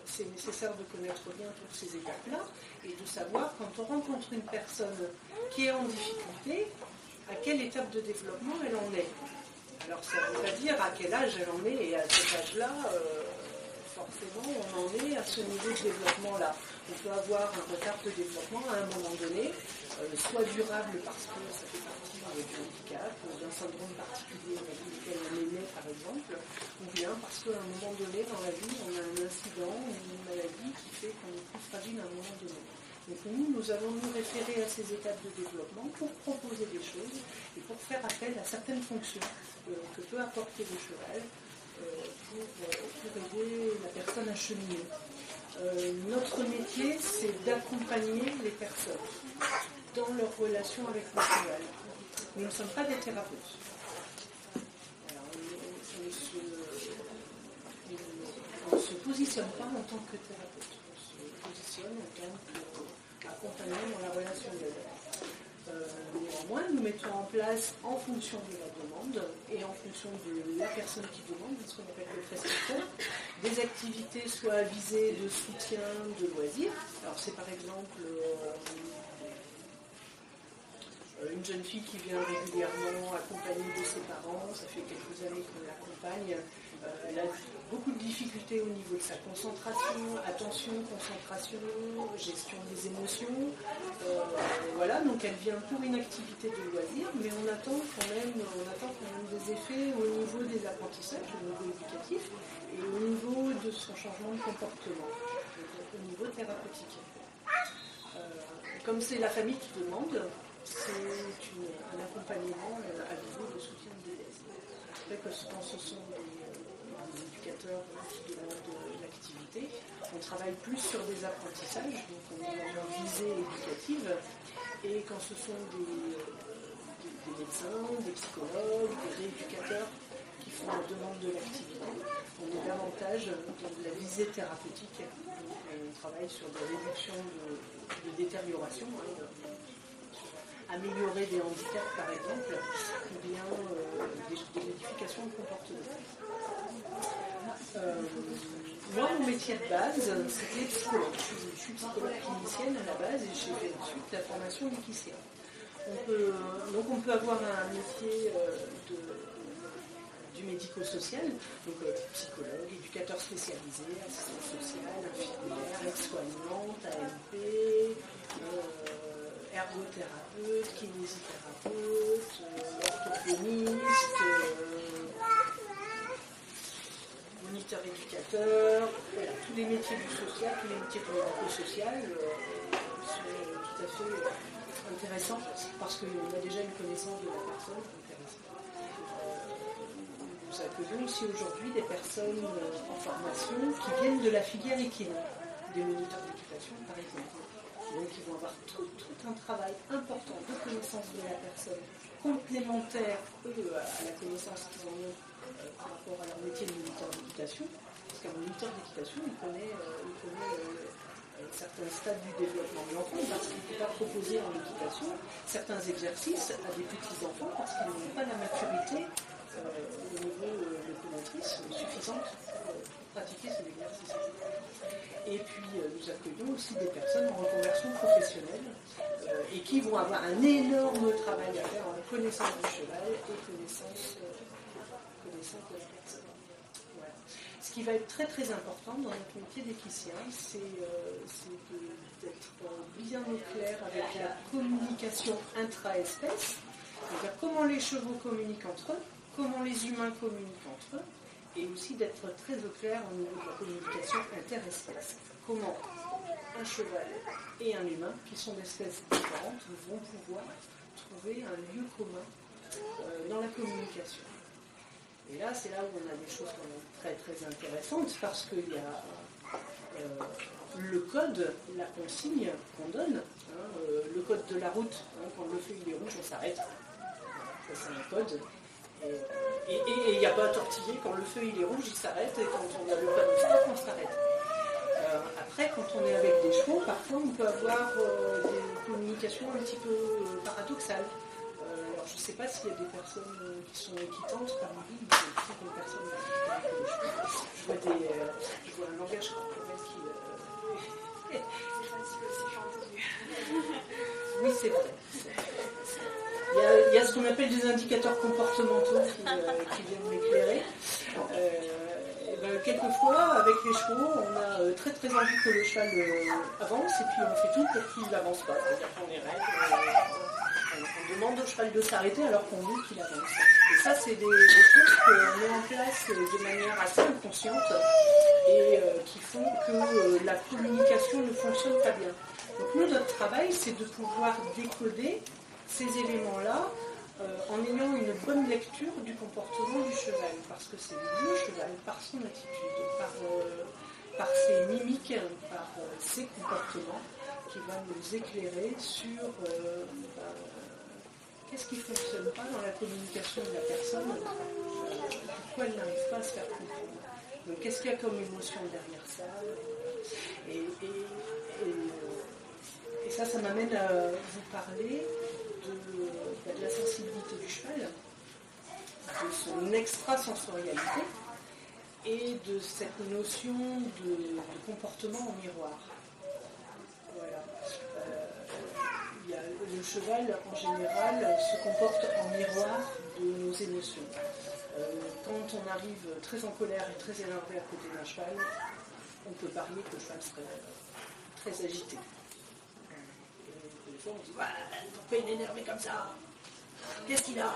C'est nécessaire de connaître bien toutes ces étapes-là et de savoir quand on rencontre une personne qui est en difficulté, à quelle étape de développement elle en est. Alors ça ne veut pas dire à quel âge elle en est et à cet âge-là, forcément on en est à ce niveau de développement-là. On peut avoir un retard de développement à un moment donné, soit durable parce que ça fait partie du handicap, d'un syndrome particulier avec lequel on est né par exemple, ou bien parce qu'à un moment donné dans la vie on a un incident ou une maladie qui fait qu'on est plus fragile à un moment donné. Donc nous allons nous référer à ces étapes de développement pour proposer des choses et pour faire appel à certaines fonctions que peut apporter le cheval pour aider la personne à cheminer. Notre métier, c'est d'accompagner les personnes dans leur relation avec le cheval. Nous ne sommes pas des thérapeutes. Alors, on ne se positionne pas en tant que thérapeute. On se positionne en tant qu'accompagnant dans la relation de l'aide. Néanmoins, nous mettons en place, en fonction de la demande et en fonction de la personne qui demande, ce qu'on appelle le prescripteur, des activités soit à visée de soutien, de loisirs. Alors c'est par exemple une jeune fille qui vient régulièrement accompagnée de ses parents, ça fait quelques années qu'on l'accompagne, elle a beaucoup de difficultés au niveau de sa concentration, attention, concentration, gestion des émotions, voilà, donc elle vient pour une activité de loisir, mais on attend quand même des effets au niveau des apprentissages, au niveau éducatif, et au niveau de son changement de comportement, au niveau thérapeutique. Comme c'est la famille qui demande, c'est un accompagnement à niveau de soutien de DDS. Après, quand ce sont des éducateurs qui demandent l'activité, on travaille plus sur des apprentissages, donc on est dans une visée éducative, et quand ce sont des médecins, des psychologues, des rééducateurs qui font la demande de l'activité, on est davantage dans la visée thérapeutique. Donc on travaille sur des réductions de détérioration, améliorer des handicaps par exemple, ou bien des modifications de comportement. Moi, mon métier de base, c'était psychologue. Je suis psychologue clinicienne à la base et j'ai fait ensuite la formation d'équicien. Donc on peut avoir un métier du médico-social, donc psychologue, éducateur spécialisé, assistant social, infirmière, aide-soignante, AMP, ergothérapeute, kinésithérapeute, orthophoniste, moniteur éducateur, voilà, tous les métiers du social, tous les métiers du médico-social sont tout à fait intéressants parce qu'on a déjà une connaissance de la personne intéressante. Nous accueillons aussi aujourd'hui des personnes en formation qui viennent de la filière équine, des moniteurs d'équitation par exemple. Donc ils vont avoir tout un travail important de connaissance de la personne, complémentaire à la connaissance qu'ils en ont par rapport à leur métier de moniteur d'équitation. Parce qu'un moniteur d'équitation, il connaît certains stades du développement de l'enfant parce qu'il ne peut pas proposer en équitation certains exercices à des petits-enfants parce qu'ils n'ont pas la maturité au niveau locomotrice suffisante pour pratiquer ces exercices. Et puis nous accueillons aussi des personnes en reconversion professionnelle et qui vont avoir un énorme travail à faire en connaissance du cheval et connaissance de la personne. Voilà. Ce qui va être très très important dans notre métier d'équicien, c'est d'être bien au clair avec la communication intra-espèce, c'est-à-dire comment les chevaux communiquent entre eux, comment les humains communiquent entre eux, et aussi d'être très au clair au niveau de la communication interespèce. Comment un cheval et un humain, qui sont d'espèces différentes, vont pouvoir trouver un lieu commun dans la communication. Et là, c'est là où on a des choses quand même très très intéressantes, parce qu'il y a le code, la consigne qu'on donne, le code de la route, quand le feu il est rouge, on s'arrête. Ça c'est un code. Et il n'y a pas à tortiller, quand le feu il est rouge, il s'arrête, et quand on a le panneau stop, on s'arrête. Après, quand on est avec des chevaux, parfois on peut avoir des communications un petit peu paradoxales. Alors je ne sais pas s'il y a des personnes qui sont équitantes parmi vous, mais c'est des personnes qui je vois un langage corporel qui... Oui, c'est vrai. Il y a ce qu'on appelle des indicateurs comportementaux qui viennent m'éclairer. Quelquefois, avec les chevaux, on a très très envie que le cheval avance et puis on fait tout pour qu'il n'avance pas. C'est-à-dire qu'on est raide, on demande au cheval de s'arrêter alors qu'on veut qu'il avance. Et ça, c'est des choses qu'on met en place de manière assez inconsciente et qui font que la communication ne fonctionne pas bien. Donc nous, notre travail, c'est de pouvoir décoder ces éléments-là en ayant une bonne lecture du comportement du cheval, parce que c'est le cheval, par son attitude, par ses mimiques, par ses comportements, qui va nous éclairer sur qu'est-ce qui ne fonctionne pas dans la communication de la personne, pourquoi elle n'arrive pas à se faire comprendre. Donc qu'est-ce qu'il y a comme émotion derrière ça, et ça m'amène à vous parler de la sensibilité du cheval, de son extrasensorialité et de cette notion de comportement en miroir. Voilà. Le cheval, en général, se comporte en miroir de nos émotions. Quand on arrive très en colère et très énervé à côté d'un cheval, on peut parier que le cheval serait très agité. On dit, pourquoi il est énervé comme ça? Qu'est-ce qu'il a?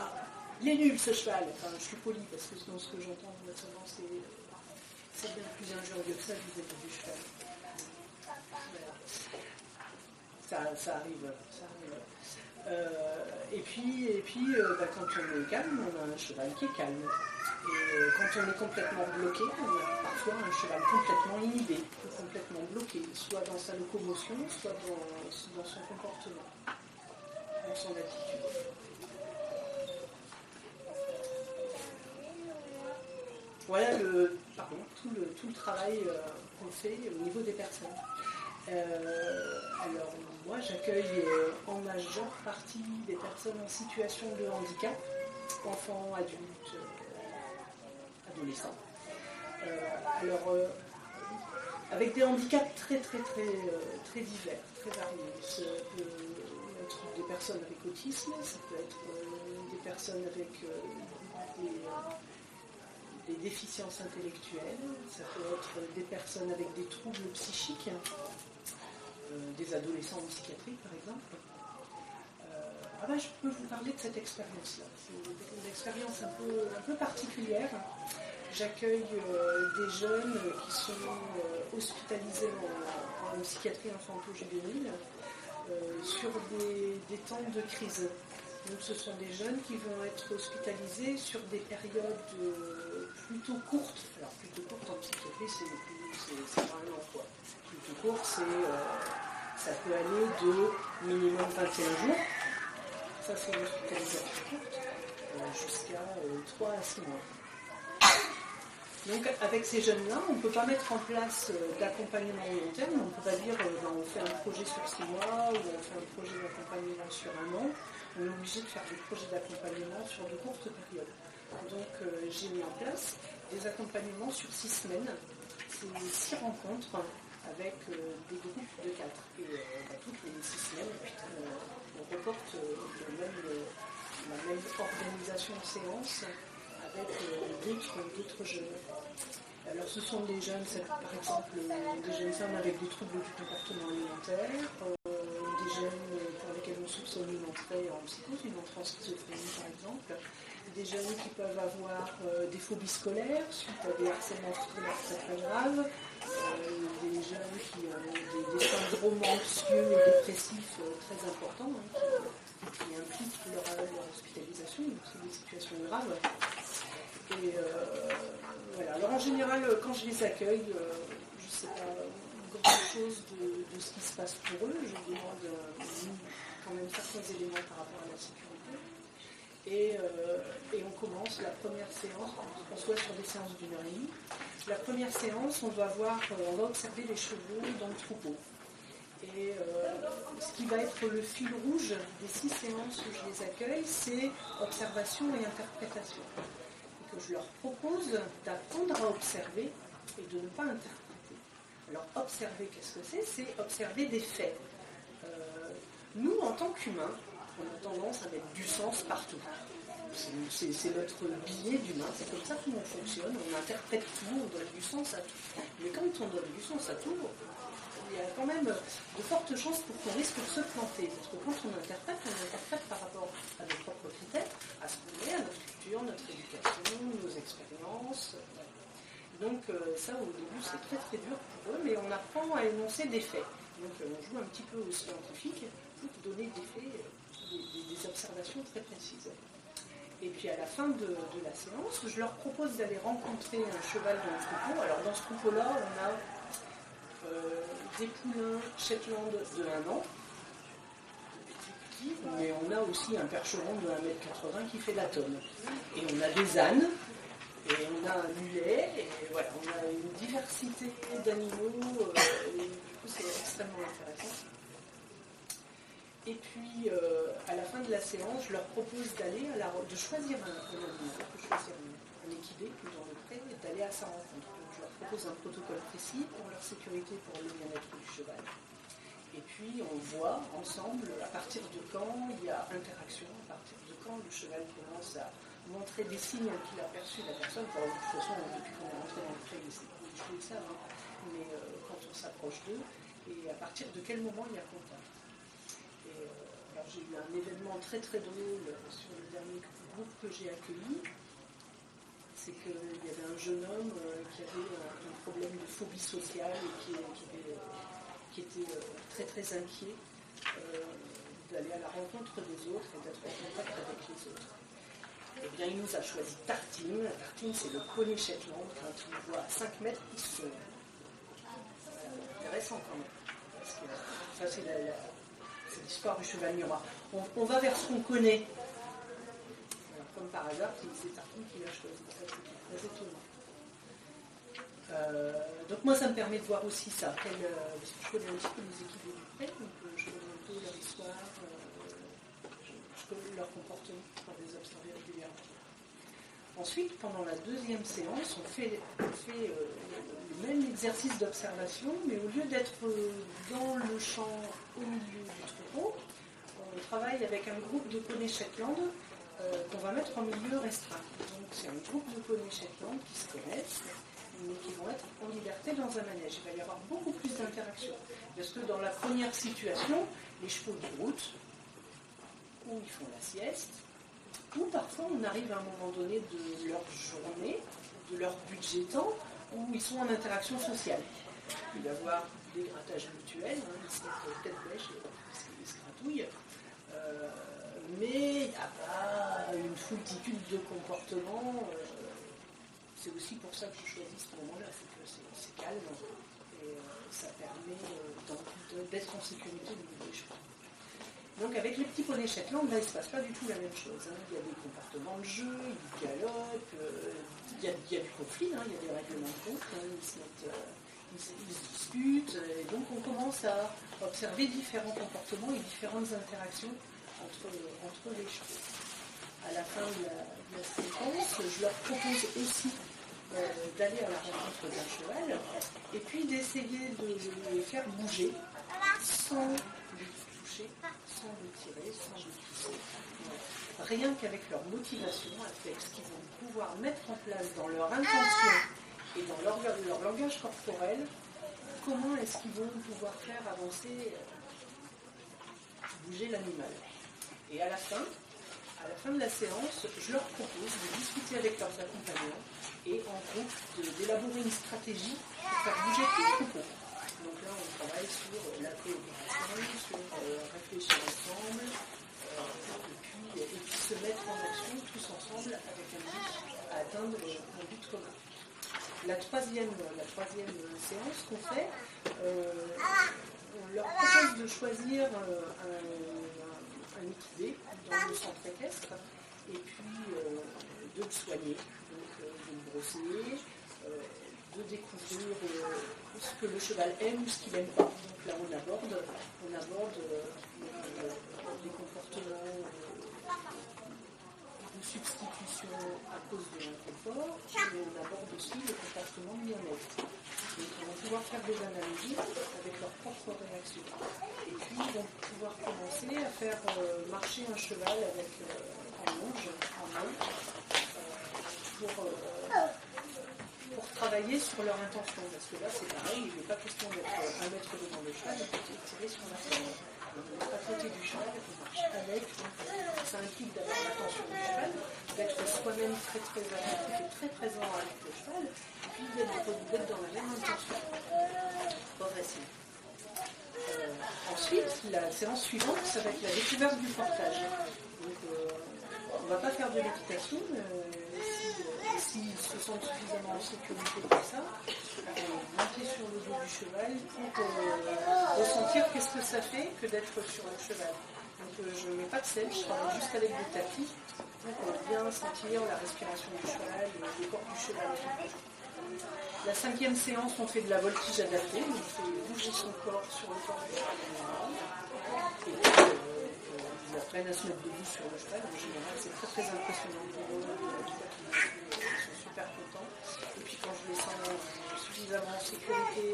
Il est nul ce cheval. Enfin, je suis poli parce que dans ce que j'entends maintenant, c'est bien plus injurieux que ça vis-à-vis du cheval. Voilà. Ça arrive. Et puis quand on est calme, on a un cheval qui est calme. Et quand on est complètement bloqué, on a parfois un cheval complètement inhibé, complètement bloqué, soit dans sa locomotion, soit dans son comportement, dans son attitude. Voilà tout le travail qu'on fait au niveau des personnes. Alors moi j'accueille en majeure partie des personnes en situation de handicap, enfants, adultes, adolescents. Avec des handicaps très divers, très variés. Ça peut être des personnes avec autisme, ça peut être des personnes avec des déficiences intellectuelles, ça peut être des personnes avec des troubles psychiques, des adolescents en psychiatrie par exemple. Je peux vous parler de cette expérience-là. C'est une expérience un peu particulière. J'accueille des jeunes qui sont hospitalisés en psychiatrie infanto-juvénile sur des temps de crise. Donc ce sont des jeunes qui vont être hospitalisés sur des périodes plutôt courtes. Alors plutôt courtes en psychiatrie, c'est pas un an quoi. Plutôt court, ça peut aller de minimum 21 jours. Ça, c'est une hospitalisation courte, jusqu'à 3 à 6 mois. Donc, avec ces jeunes-là, on ne peut pas mettre en place d'accompagnement long terme. On ne peut pas dire on fait un projet sur 6 mois ou on fait un projet d'accompagnement sur 1 an. On est obligé de faire des projets d'accompagnement sur de courtes périodes. Donc, j'ai mis en place des accompagnements sur 6 semaines. C'est 6 rencontres avec des groupes de 4. Et toutes les 6 semaines, on reporte la même organisation de séance avec d'autres jeunes. Alors ce sont des jeunes, par exemple des jeunes femmes avec des troubles du comportement alimentaire, des jeunes pour lesquels on soupçonne une entrée en psychose, une entrée en schizophrénie par exemple, des jeunes qui peuvent avoir des phobies scolaires suite à des harcèlements scolaires très graves, des jeunes qui ont des syndromes anxieux et dépressifs très importants qui impliquent leur hospitalisation, donc c'est des situations graves. Et voilà. Alors en général, quand je les accueille, je ne sais pas grand-chose de ce qui se passe pour eux, je demande quand même certains éléments par rapport à la sécurité. Et on commence la première séance, on soit sur des séances d'1 heure et demie. La première séance, on va observer les chevaux dans le troupeau. Et ce qui va être le fil rouge des 6 séances où je les accueille, c'est observation et interprétation. Et que je leur propose d'apprendre à observer et de ne pas interpréter. Alors observer, qu'est-ce que c'est ? C'est observer des faits. Nous, en tant qu'humains, on a tendance à mettre du sens partout. C'est notre billet d'humain, c'est comme ça que nous on fonctionne, on interprète tout, on donne du sens à tout. Mais quand on donne du sens à tout, il y a quand même de fortes chances pour qu'on risque de se planter. Parce que quand on interprète par rapport à nos propres critères, à ce qu'on est, à notre culture, notre éducation, nos expériences. Donc ça, au début, c'est très dur pour eux, mais on apprend à énoncer des faits. Donc on joue un petit peu au scientifique pour donner des faits, des observations très précises. Et puis à la fin de la séance, je leur propose d'aller rencontrer un cheval dans le troupeau. Alors dans ce troupeau-là, on a des poulains Shetland de 1 an, petits, mais on a aussi un percheron de 1,80 m qui fait la tonne. Et on a des ânes, et on a un mulet, et voilà, on a une diversité d'animaux, et du coup c'est extrêmement intéressant. Et puis, à la fin de la séance, je leur propose de choisir un animal, de choisir un équidé dans le pré, et d'aller à sa rencontre. Donc, je leur propose un protocole précis pour leur sécurité, pour le bien-être du cheval. Et puis, on voit ensemble à partir de quand il y a interaction, à partir de quand le cheval commence à montrer des signes qu'il a perçus de la personne. Alors, de toute façon, depuis qu'on est rentré dans le pré, les chevaux le savent, mais quand on s'approche d'eux, et à partir de quel moment il y a contact. Alors j'ai eu un événement très drôle sur le dernier groupe que j'ai accueilli. C'est qu'il y avait un jeune homme qui avait un problème de phobie sociale et qui était très inquiet d'aller à la rencontre des autres et d'être en contact avec les autres. Eh bien, il nous a choisi Tartine. Tartine, c'est le poney Shetland. Quand il le voit à 5 mètres, il se fait. Intéressant quand même. Parce que ça, c'est l'histoire du cheval miroir. On va vers ce qu'on connaît. Alors, comme par hasard, c'est Tartine qui l'a choisi. Ça, c'est très étonnant. Donc moi, ça me permet de voir aussi ça. Parce que je connais un petit peu les équidés du près, donc je connais un peu leur histoire, je connais leur comportement pour les observer régulièrement. Ensuite, pendant la deuxième séance, on fait le même exercice d'observation, mais au lieu d'être dans le champ au milieu du troupeau, on travaille avec un groupe de poneys Shetland qu'on va mettre en milieu restreint. Donc c'est un groupe de poneys Shetland qui se connaissent, mais qui vont être en liberté dans un manège. Il va y avoir beaucoup plus d'interactions. Parce que dans la première situation, les chevaux ils broutent, ou ils font la sieste, ou parfois on arrive à un moment donné de leur journée, de leur budget temps, où ils sont en interaction sociale. Il va y avoir des grattages mutuels, ils se mettent tête bêche, ils se gratouillent, mais il n'y a pas une foultitude de comportements. C'est aussi pour ça que je choisis ce moment-là, c'est que c'est calme et ça permet d'être en sécurité au niveau des chevaux. Donc avec les petits poneys Shetland, là, il ne se passe pas du tout la même chose. Hein. Il y a des comportements de jeu, ils galopent, il y a du conflit, hein, il y a des règlements de compte, hein, ils se disputent, et donc on commence à observer différents comportements et différentes interactions entre les chevaux. À la fin de la séquence, je leur propose aussi d'aller à la rencontre d'un cheval et puis d'essayer de les faire bouger sans le toucher, sans le tirer, sans le pousser. Rien qu'avec leur motivation, avec ce qu'ils vont pouvoir mettre en place dans leur intention et dans leur langage corporel, comment est-ce qu'ils vont pouvoir faire avancer, bouger l'animal. Et à la fin de la séance, je leur propose de discuter avec leurs accompagnants et en groupe d'élaborer une stratégie pour faire bouger tout le troupeau. Donc là, on travaille sur la coopération, sur réfléchir ensemble, et puis se mettre en action tous ensemble avec un but à atteindre un but commun. La troisième séance qu'on fait, on leur propose de choisir un équidé dans le centre équestre et puis de le soigner, donc de le brosser, de découvrir ce que le cheval aime ou ce qu'il n'aime pas. Donc là on aborde les comportements de substitution à cause de l'inconfort, mais on aborde aussi le comportement de bien-être. Donc ils vont pouvoir faire des analogies avec leurs propres réactions. Et puis ils vont pouvoir commencer à faire marcher un cheval avec en longe, en main, pour travailler sur leur intention. Parce que là c'est pareil, il n'est pas question d'être un mètre devant le cheval, il faut tirer sur la forme. On ne met pas côté du cheval, on marche avec. Ça implique d'avoir l'attention du cheval, d'être soi-même très très attentif et très présent avec le cheval, et puis d'être dans la même intention. Progressif. Ensuite, la séance suivante, ça va être la découverte du portage. Donc, on ne va pas faire de l'équitation, s'ils se sentent suffisamment en sécurité pour ça, monter sur le dos du cheval pour ressentir qu'est-ce que ça fait que d'être sur le cheval. Donc je ne mets pas de selle, je travaille juste avec des tapis pour bien sentir la respiration du cheval, le corps du cheval. La cinquième séance, on fait de la voltige adaptée, donc on fait bouger son corps sur le corps du cheval. Et puis, ils apprennent à se mettre debout sur le cheval. En général, c'est très très impressionnant pour eux. Ils sont super contents. Et puis quand je les sens suffisamment en sécurité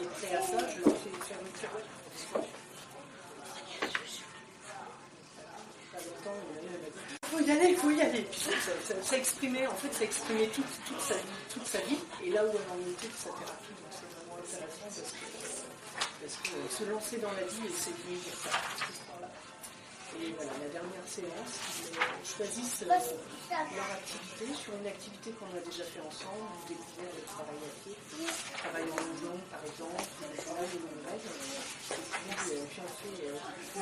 et prêts à ça, je leur fais faire une pirouette. Il faut y aller. Ça exprimait toute sa vie et là où elle en était de sa thérapie. Donc c'est vraiment intéressant parce que se lancer dans la vie et c'est venu dire ça. Et voilà, la dernière séance, ils choisissent leur activité sur une activité qu'on a déjà fait ensemble, découvrir le travail à pied, travail en longue, par exemple, le travail en longue, et puis puis on fait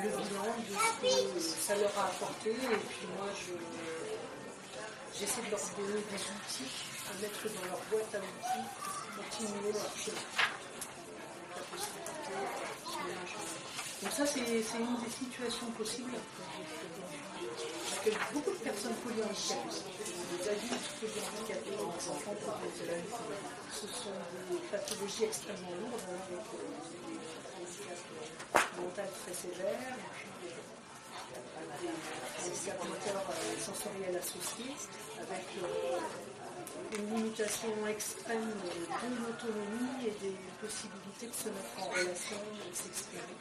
le bilan de ce que ça leur a apporté, et puis moi j'essaie de leur donner des outils à mettre dans leur boîte à outils pour continuer leur chemin. La possibilité de se mélanger. Donc ça c'est une des situations possibles. J'accueille beaucoup de personnes polyhandicapées, des adultes polyhandicapés, des enfants polyhandicapés. Ce sont des pathologies extrêmement lourdes, avec des handicaps mentaux très sévères, et puis des handicaps moteurs sensoriels associés, avec une limitation extrême de l'autonomie et des possibilités de se mettre en relation et de s'exprimer.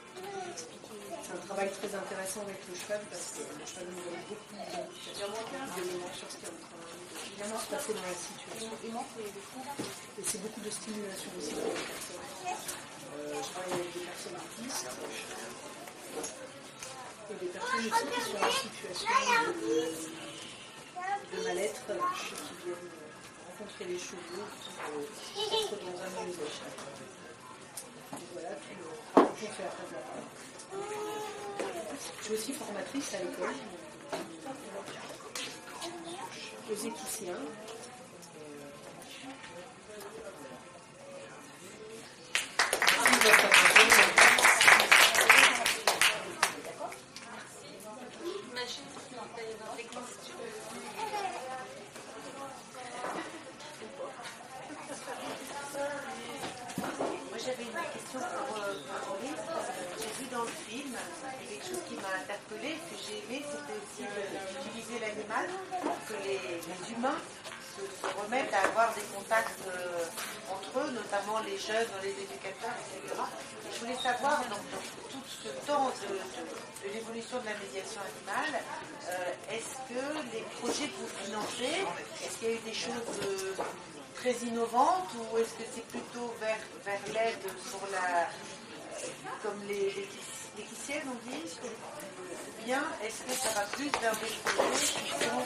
C'est un travail très intéressant avec le cheval parce que le cheval nous donne beaucoup d'éléments sur ce qui est en train de se passer dans la situation. Et c'est beaucoup de stimulation aussi pour les personnes. Je travaille avec des personnes autistes et des personnes aussi qui sont en situation de mal-être, qui viennent rencontrer les chevaux pour être dans un milieu de cheval. Et voilà tout le travail qu'on fait après la parole. Je suis aussi formatrice à l'école aux équiciens. Moi j'avais une question pour Maurice. J'ai vu dans le film, il y a quelque chose qui m'a interpellée, que j'ai aimé, c'était aussi d'utiliser l'animal pour que les humains se remettent à avoir des contacts entre eux, notamment les jeunes, les éducateurs, etc. Et je voulais savoir, donc, dans tout ce temps de l'évolution de la médiation animale, est-ce que les projets que vous financez, est-ce qu'il y a eu des choses très innovantes ou est-ce que c'est plutôt vers l'aide pour comme l'équicienne, on dit, ou bien est-ce que ça va plus vers des projets qui sont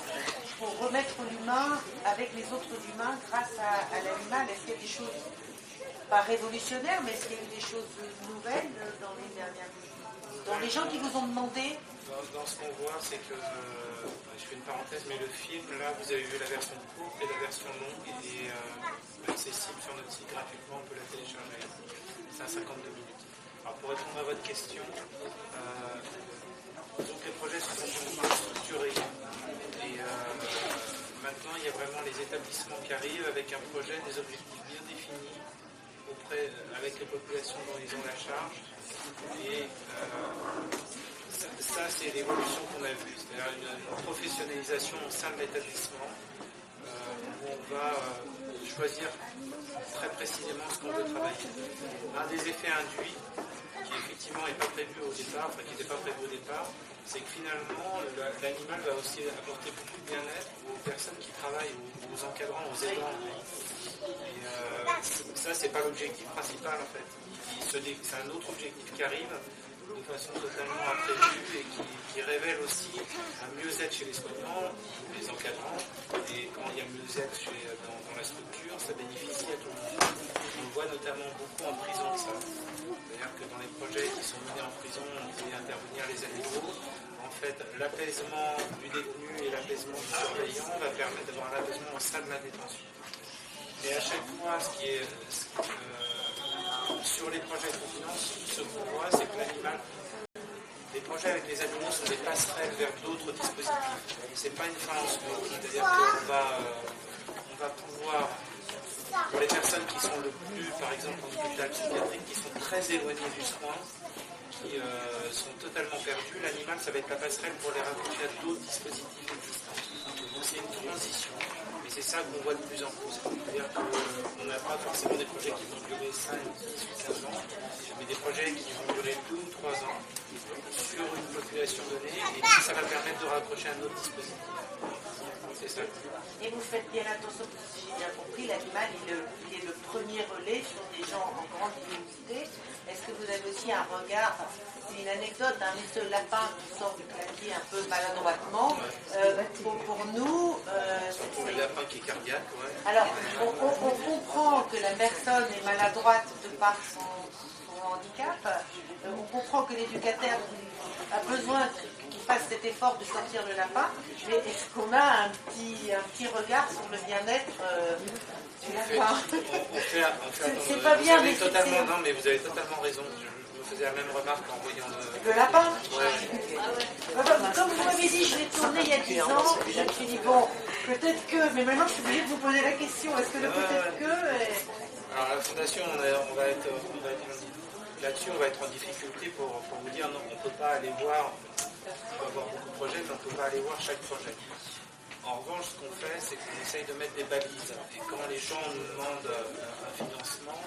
pour remettre l'humain avec les autres humains grâce à l'animal? Est-ce qu'il y a des choses, pas révolutionnaires, mais est-ce qu'il y a eu des choses nouvelles dans les dernières années, dans les gens qui vous ont demandé? Dans ce qu'on voit, c'est que, je fais une parenthèse, mais le film, là, vous avez vu la version courte et la version longue, et accessible sur notre site gratuitement, on peut la télécharger. C'est à 52 minutes. Alors, pour répondre à votre question, donc les projets sont structurés. Et maintenant, il y a vraiment les établissements qui arrivent avec un projet, des objectifs bien définis avec les populations dont ils ont la charge. Et ça, c'est l'évolution qu'on a vue, c'est-à-dire une professionnalisation au sein de l'établissement où on va choisir très précisément ce qu'on veut travailler. Un des effets induits, qui effectivement n'est pas prévu au départ, enfin qui n'était pas prévu au départ, c'est que finalement l'animal va aussi apporter beaucoup de bien-être aux personnes qui travaillent, aux encadrants, aux aidants. Et ça, c'est pas l'objectif principal en fait. C'est un autre objectif qui arrive de façon totalement imprévue et qui révèle aussi un mieux-être chez les soignants, les encadrants, et quand il y a mieux-être dans la structure, ça bénéficie à tout le monde. On le voit notamment beaucoup en prison, ça. C'est-à-dire que dans les projets qui sont menés en prison, on fait intervenir les animaux. En fait, l'apaisement du détenu et l'apaisement du surveillant va permettre d'avoir un apaisement au sein de la détention. Mais à chaque fois, sur les projets qu'on finance, ce qu'on voit, c'est que l'animal, les projets avec les animaux sont des passerelles vers d'autres dispositifs. C'est pas une fin en soi. C'est-à-dire qu'on va pouvoir, pour les personnes qui sont le plus, par exemple en hôpital psychiatrique, qui sont très éloignées du soin, qui sont totalement perdus, l'animal, ça va être la passerelle pour les raccrocher à d'autres dispositifs existants. Donc c'est une transition. Et c'est ça qu'on voit de plus en plus. C'est-à-dire qu'on n'a pas forcément des projets qui vont durer 5, 10 ou 15 ans, mais des projets qui vont durer 2 ou 3 ans sur une population donnée, et puis ça va permettre de raccrocher un autre dispositif. C'est ça. Et vous faites bien attention, parce que si j'ai bien compris, l'animal, il est le premier relais sur des gens en grande difficulté. Est-ce que vous avez aussi un regard, c'est une anecdote, ce lapin qui sort du clavier un peu maladroitement, pour nous... le lapin qui est cardiaque, ouais. Alors, on comprend que la personne est maladroite de par son handicap. On comprend que l'éducateur a besoin qu'il fasse cet effort de sortir le lapin. Mais est-ce qu'on a un petit regard sur le bien-être du lapin? C'est pas bien, mais non, mais vous avez totalement raison. Je me faisais la même remarque en voyant le lapin. Ouais. Comme vous m'avez dit, je l'ai tourné il y a 10 ans. Je me suis dit, bon, peut-être que, mais maintenant je suis obligée de vous poser la question. Est-ce que le peut-être que... Alors la fondation, on va être là-dessus, on va être en difficulté pour vous dire non, on ne peut pas aller voir, on peut avoir beaucoup de projets, mais on ne peut pas aller voir chaque projet. En revanche, ce qu'on fait, c'est qu'on essaye de mettre des balises. Et quand les gens nous demandent un financement,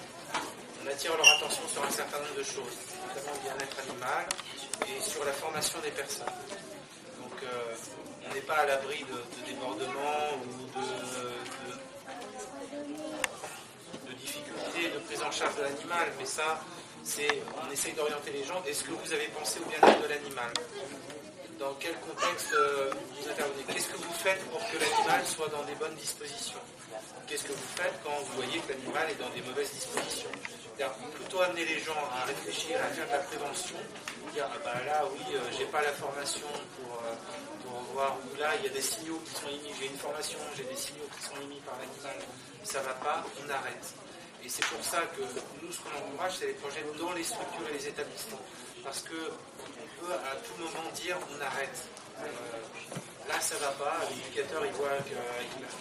on attire leur attention sur un certain nombre de choses, notamment le bien-être animal et sur la formation des personnes. Donc on n'est pas à l'abri de débordements ou de difficultés de prise en charge de l'animal, mais ça, on essaye d'orienter les gens. Est-ce que vous avez pensé au bien-être de l'animal? Dans quel contexte vous intervenez? Qu'est-ce que vous faites pour que l'animal soit dans des bonnes dispositions? Qu'est-ce que vous faites quand vous voyez que l'animal est dans des mauvaises dispositions? Plutôt amener les gens à réfléchir, à faire de la prévention, dire ah ben là oui, j'ai pas la formation pour voir où là il y a des signaux qui sont émis, j'ai une formation, j'ai des signaux qui sont émis par l'animal, ça va pas, on arrête. Et c'est pour ça que nous, ce qu'on encourage, c'est les projets dans les structures et les établissements. Parce qu'on peut à tout moment dire on arrête. Là, ça va pas, l'éducateur il voit que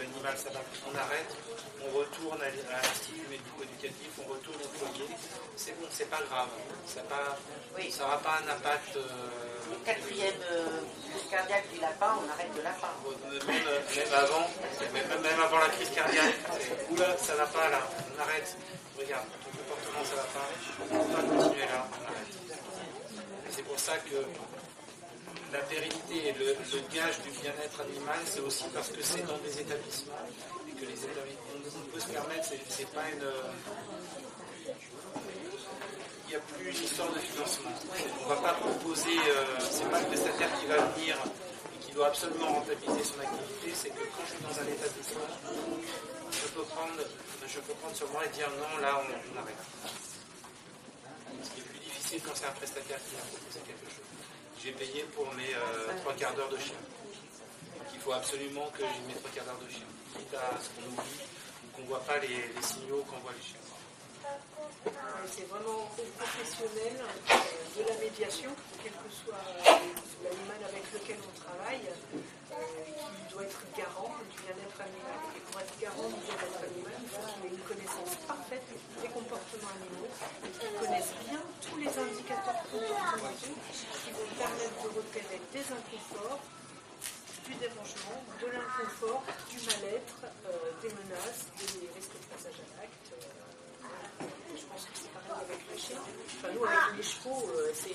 l'animal ça va, on arrête, on retourne à l'institut médico-éducatif, on retourne au foyer. C'est bon, c'est pas grave. Ça n'aura pas un impact. Le quatrième crise cardiaque du lapin, on arrête le lapin. Même avant la crise cardiaque. Oula, ça va pas là, on arrête. Regarde, ton comportement ça va pas, on va continuer là, on arrête. Et c'est pour ça que la pérennité et le gage du bien-être animal, c'est aussi parce que c'est dans des établissements et que les établissements, on peut se permettre, c'est pas une... Il n'y a plus une histoire de financement. On ne va pas proposer, c'est pas le prestataire qui va venir et qui doit absolument rentabiliser son activité, c'est que quand je suis dans un établissement, je peux prendre sur moi et dire non, là on arrête. Ce qui est plus difficile quand c'est un prestataire qui va proposer quelque chose. J'ai payé pour mes 3 quarts d'heure de chien. Donc il faut absolument que j'ai mes 3 quarts d'heure de chien. Quitte à ce qu'on oublie ou qu'on ne voit pas les signaux qu'envoient les chiens. C'est vraiment professionnel de la médiation, quel que soit l'animal avec lequel on travaille, qui doit être garant du bien-être animal. Et pour être garant du bien-être animal, il faut qu'il ait une connaissance parfaite des comportements animaux, et qu'il connaisse bien tous les indicateurs comportementaux qui vont permettre de repérer des inconforts, du dérangement, de l'inconfort, du mal-être, des menaces, des risques de passage à l'acte. Je pense que c'est pareil avec les chiens. Enfin, nous, avec les chevaux, ce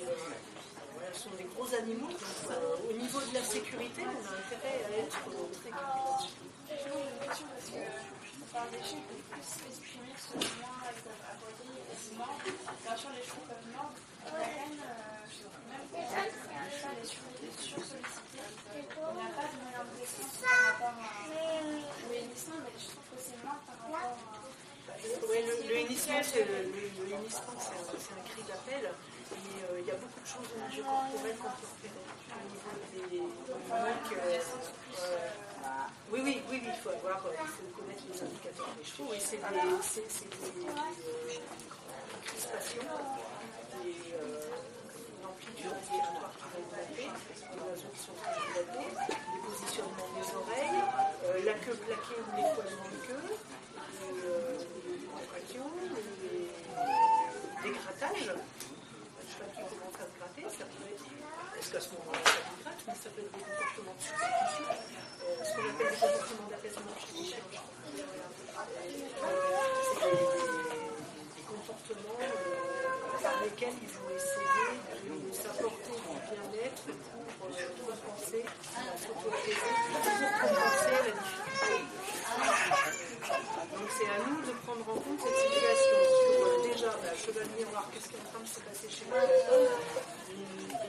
sont des gros animaux. Donc, au niveau de la sécurité, on a intérêt à être très carré là-dessus. On parle des chiens qui peuvent plus s'exprimer, se moins, ils peuvent aboyer aisément. Bien sûr, les chevaux peuvent mordre. La peine, même quand un cheval est sursollicité, on n'a pas de moyen de défense par rapport au hennissement, mais je trouve que c'est moins par rapport à... Oui, le hennissement, c'est un cri d'appel, mais il y a beaucoup de choses au niveau corporel qu'on peut repérer. Au niveau des mimiques, oui, il faut connaître les indicateurs des chevaux, et c'est des crispations, une amplitude respiratoire très dilatée, des oiseaux qui sont très dilatés, des positionnements des oreilles, la queue plaquée ou l'étoilement de queue, des grattages. Un cheval qui commence à se gratter, ça peut être, parce qu'à ce moment-là ça vous gratte, mais ça peut être des comportements de substitution, ce qu'on appelle des comportements d'apaisement chez les chiens. C'est des comportements par lesquels ils vont essayer de s'apporter du bien-être pour compenser la s'auto-apaiser, pour compenser la difficulté. Donc c'est à nous de prendre en compte cette situation sur déjà cheval miroir, qu'est-ce qui est en train de se passer chez la personne,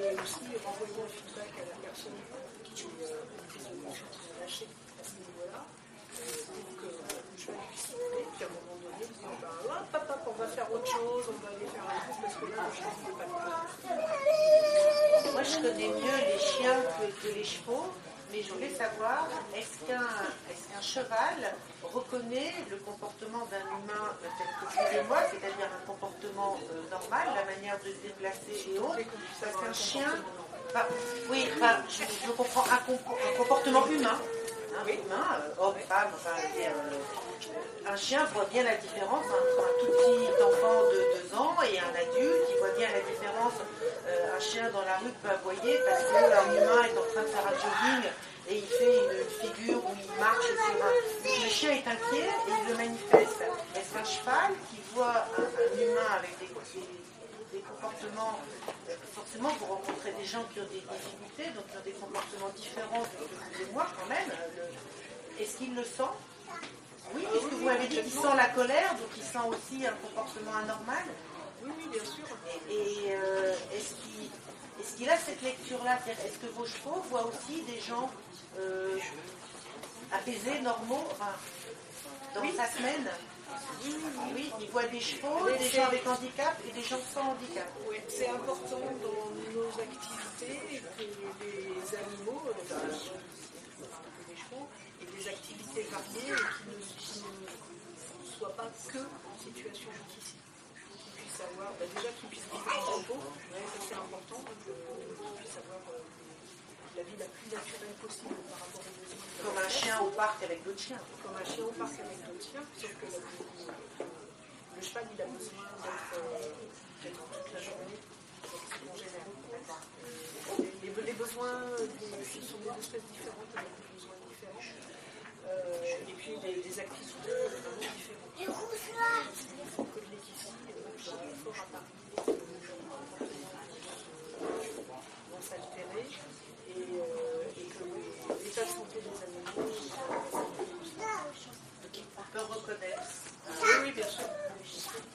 et aussi renvoyer un feedback à la personne qui est lâchée à ce niveau-là, pour que le cheval puisse souffler, puis à un moment donné, chiens que les chevaux, mais je voulais savoir, est-ce qu'un cheval reconnaît le comportement d'un humain tel que vous et moi, c'est-à-dire un comportement normal, la manière de se déplacer et autres, parce qu'un chien, je comprends un comportement humain, homme, femme, un chien voit bien la différence entre un tout petit enfant de 2 ans et un adulte, il voit bien la différence. Un chien dans la rue peut aboyer parce qu'un humain est en train de faire un jogging et il fait une figure où il marche sur un... Le chien est inquiet et il le manifeste. Est-ce qu'un cheval qui voit un humain avec des comportements... Forcément, vous rencontrez des gens qui ont des difficultés, donc qui ont des comportements différents de vous et moi quand même. Est-ce qu'il le sent ? Oui, est-ce que vous avez dit qu'il sent la colère, donc il sent aussi un comportement anormal ? Oui, bien sûr. Et est-ce qu'il a cette lecture-là ? Est-ce que vos chevaux voient aussi des gens apaisés, normaux, dans sa semaine ? Oui, ils voient des chevaux, des gens avec handicap et des gens sans handicap. Oui, c'est important dans nos activités que les animaux, les chevaux, aient des activités variées et qui ne soient pas que en situation difficile. Qu'ils puissent avoir, déjà qu'ils puissent vivre en repos, c'est important, qu'ils puissent avoir la vie la plus naturelle possible par rapport aux besoins. Comme un chien au parc avec d'autres chiens. Comme un chien au parc avec d'autres chiens, sauf que le cheval, il a besoin d'être toute la journée, en général. Les besoins, ce sont des espèces différentes, avec des besoins différents. Et puis des activités vraiment différentes. Il faut que de l'équipe il faut Paris, vont s'altérer et que l'état de santé des animaux peut reconnaître. Oui, bien sûr.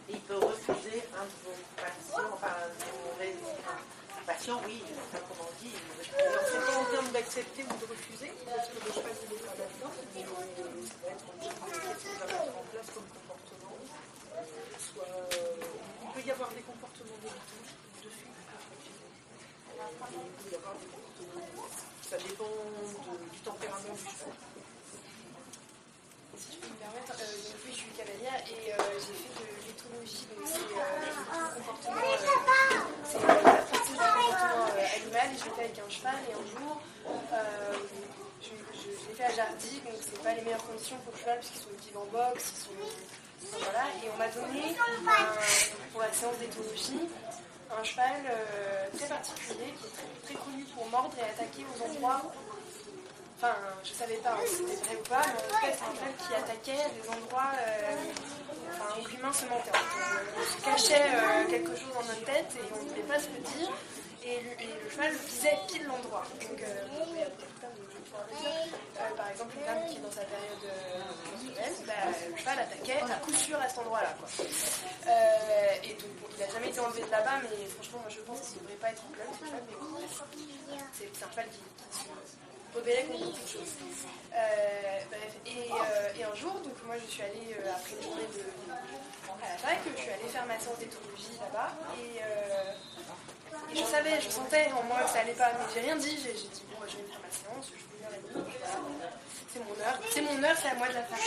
Il peut refuser un de vos patients, patient, oui, je ne sais pas comment on dit. Alors, c'est pas en termes d'accepter ou de refuser, parce que le cheval n'est pas là-dedans, mais ça va être qu'est-ce qu'on va mettre en place comme comportement. Il peut y avoir des comportements d'évitement, de fuite, il peut y avoir des comportements. Ça dépend du tempérament du cheval. Si je peux me permettre, oui, je suis cavalière et j'ai fait de l'éthologie, donc c'est le comportement, c'est la pratique du comportement animal, et je l'ai fait avec un cheval, et un jour, je l'ai fait à Jardy, donc c'est pas les meilleures conditions pour le cheval, puisqu'ils sont équipés en boxe, enfin, voilà, et on m'a donné, pour la séance d'éthologie, un cheval très particulier, qui est très connu pour mordre et attaquer aux endroits. Enfin, je ne savais pas si c'était vrai ou pas, mais en tout cas, c'est un cheval qui attaquait à des endroits où l'humain se mentait. On se cachait quelque chose dans notre tête et on ne voulait pas se le dire. Et le cheval visait pile l'endroit. Donc, il y a beaucoup de par exemple, une femme qui est dans sa période menstruelle, le cheval attaquait à coup sûr à cet endroit-là. Et donc, il n'a jamais été enlevé de là-bas, mais franchement, moi je pense qu'il ne devrait pas être en club, ce cheval, mais bon, c'est un cheval qui rebellait contre beaucoup de choses. Bref, et un jour, donc moi je suis allée, après une journée à la fac, je suis allée faire ma séance d'éthologie là-bas, et je savais, je sentais en moi que ça allait pas, mais j'ai rien dit, j'ai dit bon, je vais faire ma séance, je vais venir la nuit, c'est mon heure, c'est à moi de la faire.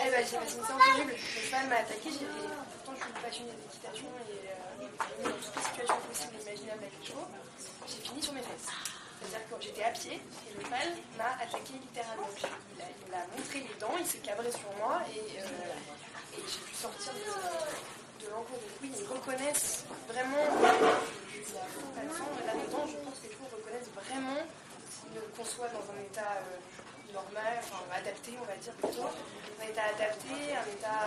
Eh ben, j'ai passé une séance horrible, le cheval m'a attaqué, pourtant je suis une passionnée d'équitation et dans toutes les situations possibles et imaginables avec les chevaux, j'ai fini sur mes fesses. C'est-à-dire que j'étais à pied et le cheval m'a attaqué littéralement. Il a montré les dents, il s'est cabré sur moi et j'ai pu sortir de l'encours. Donc oui, ils reconnaissent vraiment, je suis à fond là-dedans, je pense que les chevaux reconnaissent vraiment qu'on soit dans un état normal, enfin adapté, on va dire plutôt, un état adapté, un état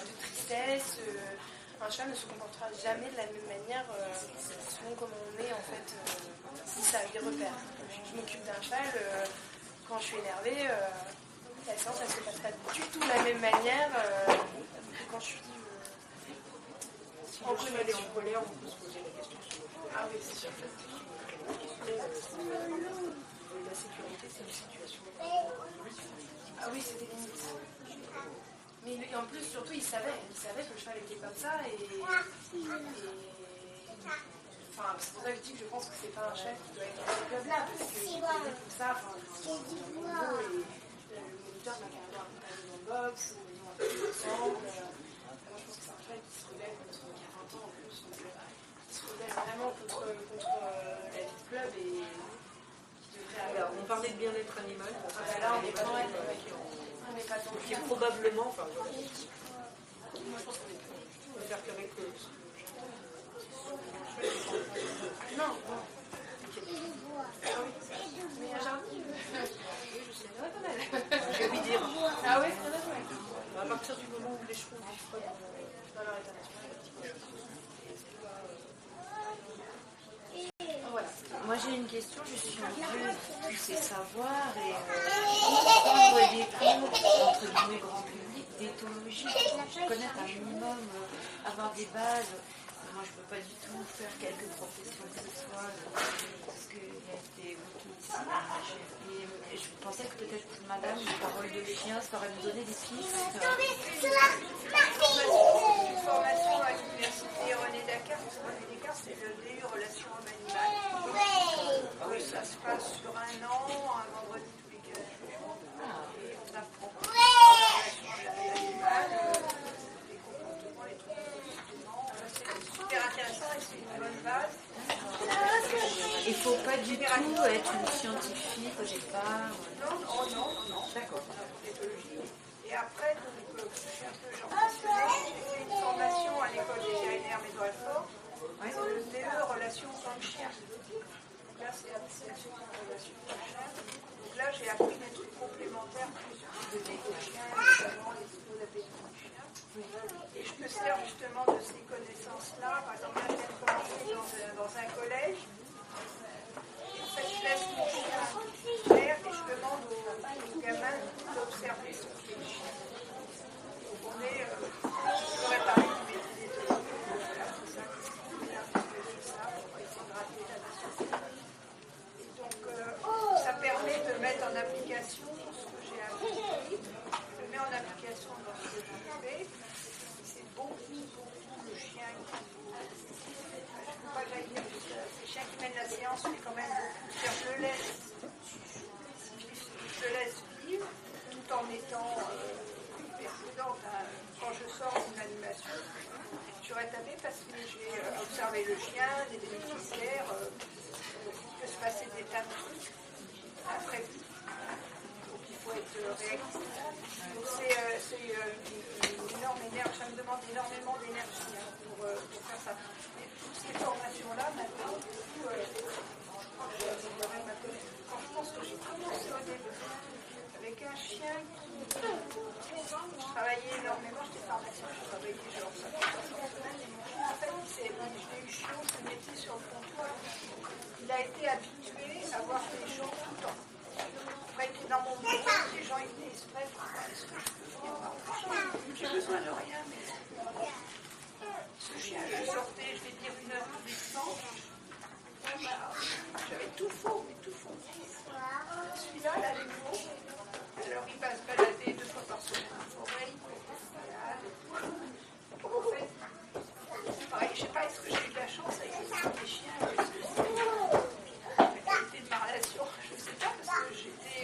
de tristesse. Un cheval ne se comportera jamais de la même manière selon comment on est en fait, si ça a des repères. Je m'occupe d'un cheval, quand je suis énervée, la séance elle ne se passe pas du tout de la même manière que quand je suis en cheval est en colère, on peut se poser la question sur le cheval. Ah oui, c'est sûr. La sécurité, c'est une situation. Ah oui, c'était limite. Mais en plus, surtout, il savait que le cheval était comme ça et Enfin, c'est pour ça que je dis que je pense que c'est pas un chef qui doit être dans ce club-là, parce que j'ai connais tout ça, enfin, le moniteur m'a carrément accompagné dans le box, ils ont appris ensemble. Moi, je pense que c'est un chef qui se relève contre, qui a 20 ans en plus, donc, qui se relève vraiment contre la vie de club et qui devrait avoir. Alors, on parlait de bien-être animal. Là, on n'est pas dans qui est probablement, enfin, moi je pense qu'on peut faire qu'avec eux. Non, bon. Ah oui, mais il y a un jardin. Oui, je sais, pas mal. Je vais lui dire. Ah oui, c'est vrai. À partir du moment où les chevaux vivent pas dans leur état naturel, voilà. Moi j'ai une question, je suis un peu tous ces savoirs et prendre des cours entre guillemets grand public d'éthologie, connaître un minimum, avoir des bases. Moi je ne peux pas du tout faire quelques professions que ce soit, parce qu'il a été beaucoup ici. Et je pensais que peut-être madame, les paroles de chien, ça aurait nous donné des pistes. Une formation à l'université René Descartes. René Descartes, c'est le DU Relations Hommes-Animal. Ça se passe sur un an, un vendredi tous les 15 jours. Et on apprend la relation avec l'animal, les comportements, les trucs de comportement. C'est super intéressant et c'est une bonne base. Il ne faut pas du tout être une scientifique au départ. Non. D'accord. Et après, donc, je suis un peu genre passionnée. J'ai fait une formation à l'école des vétérinaires Médor-Alfort. C'est le DE Relations Homme-Chien. Donc là, c'est association de relations homme-chien. Donc là, j'ai appris des trucs complémentaires plus sur le type de chien, notamment les types d'appétit du chien. Et je me sers justement de ces connaissances-là. Par exemple, là, je viens de commencer dans un collège. Et en fait, je laisse mon chien faire et je demande aux gamins d'observer ce que fait le chien. Donc on est, je pourrais parler du métier d'éthologue, voilà, c'est ça, c'est ça, on va essayer de rater la nation. Et donc, ça permet de mettre en application ce que j'ai appris. Je le mets en application dans ce que je fais. C'est beaucoup le chien qui... Je ne peux pas le dire, c'est le chien qui mène la séance, mais quand même beaucoup. Je laisse vivre tout en étant hyper prudente. Quand je sors d'une animation, je suis retapée parce que j'ai observé le chien, les bénéficiaires, il peut se passer des tas de trucs imprévus. Donc il faut être réaliste. Donc c'est une énorme énergie, ça me demande énormément d'énergie pour faire ça. Et toutes ces formations-là, maintenant, quand je pense que j'ai commencé au début avec un chien qui travaillait énormément, j'étais pharmacien, je travaillais genre 50 semaines, et mon chien, en fait, je l'ai eu chiot, je le mettais sur le comptoir. Il a été habitué à voir les gens tout le temps. Après, il était dans mon bureau, les gens ils venaient exprès pour voir ce que je faisais voir le chien. J'ai besoin de rien, mais ce chien, je sortais, je vais dire 1 heure tous les temps. J'avais tout faux, mais tout faux. Celui-là, là, les mots, alors il va se balader 2 fois par semaine en forêt, il se balade. En fait, pareil, je ne sais pas, est-ce que j'ai eu de la chance avec les chiens, est-ce que c'est la qualité de ma relation, je ne sais pas, parce que j'étais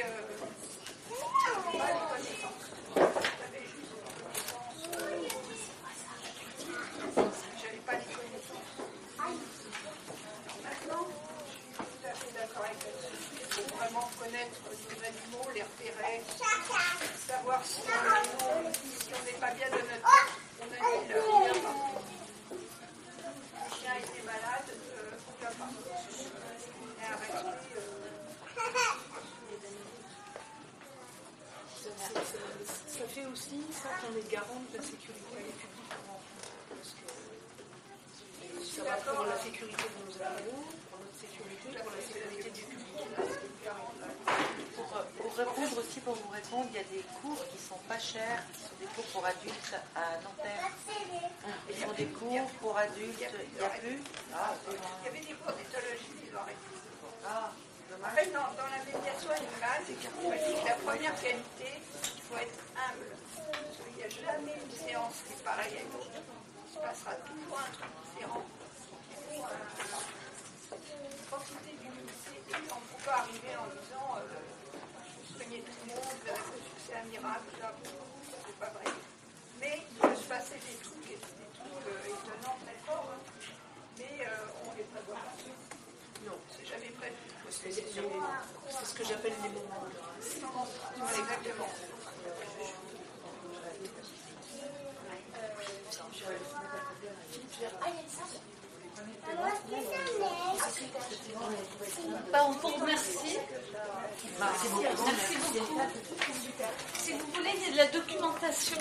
pas les connaissances. J'avais juste les connaissances. J'avais pas les connaissances. Maintenant, je suis tout à fait d'accord avec là-dessus. Il faut vraiment connaître nos animaux, les repérer, savoir si on n'est pas bien de notre tête, on annule rien partout. Le chien était malade, on l'a pas. On est arrêté. Ça fait aussi ça qu'on est garant de la sécurité du public. Parce que ça va pour la sécurité de nos animaux, pour notre sécurité, pour la sécurité du public. Pour répondre aussi, pour vous répondre, il y a des cours qui sont pas chers, qui sont des cours pour adultes à Nanterre. Ils font des cours pour adultes, il n'y a plus. Il y avait des cours d'éthologie, ils l'ont arrêté. Dommage. En fait, dans la médiation animale, la première qualité, il faut être humble. Parce qu'il n'y a jamais une séance qui est pareille à une autre. Il se passera toujours un truc différent. Il faut quantité d'humilité, et on ne peut pas arriver en disant je soignais tout le monde, c'est un miracle, là, c'est pas vrai. Mais il peut se passer des trucs étonnants, très forts, hein. Mais on ne les prévoit pas. Non, c'est jamais prévu. C'est ce que j'appelle les moments de grâce. Exactement. On vous remercie. Merci beaucoup. Si vous voulez, il y a de la documentation.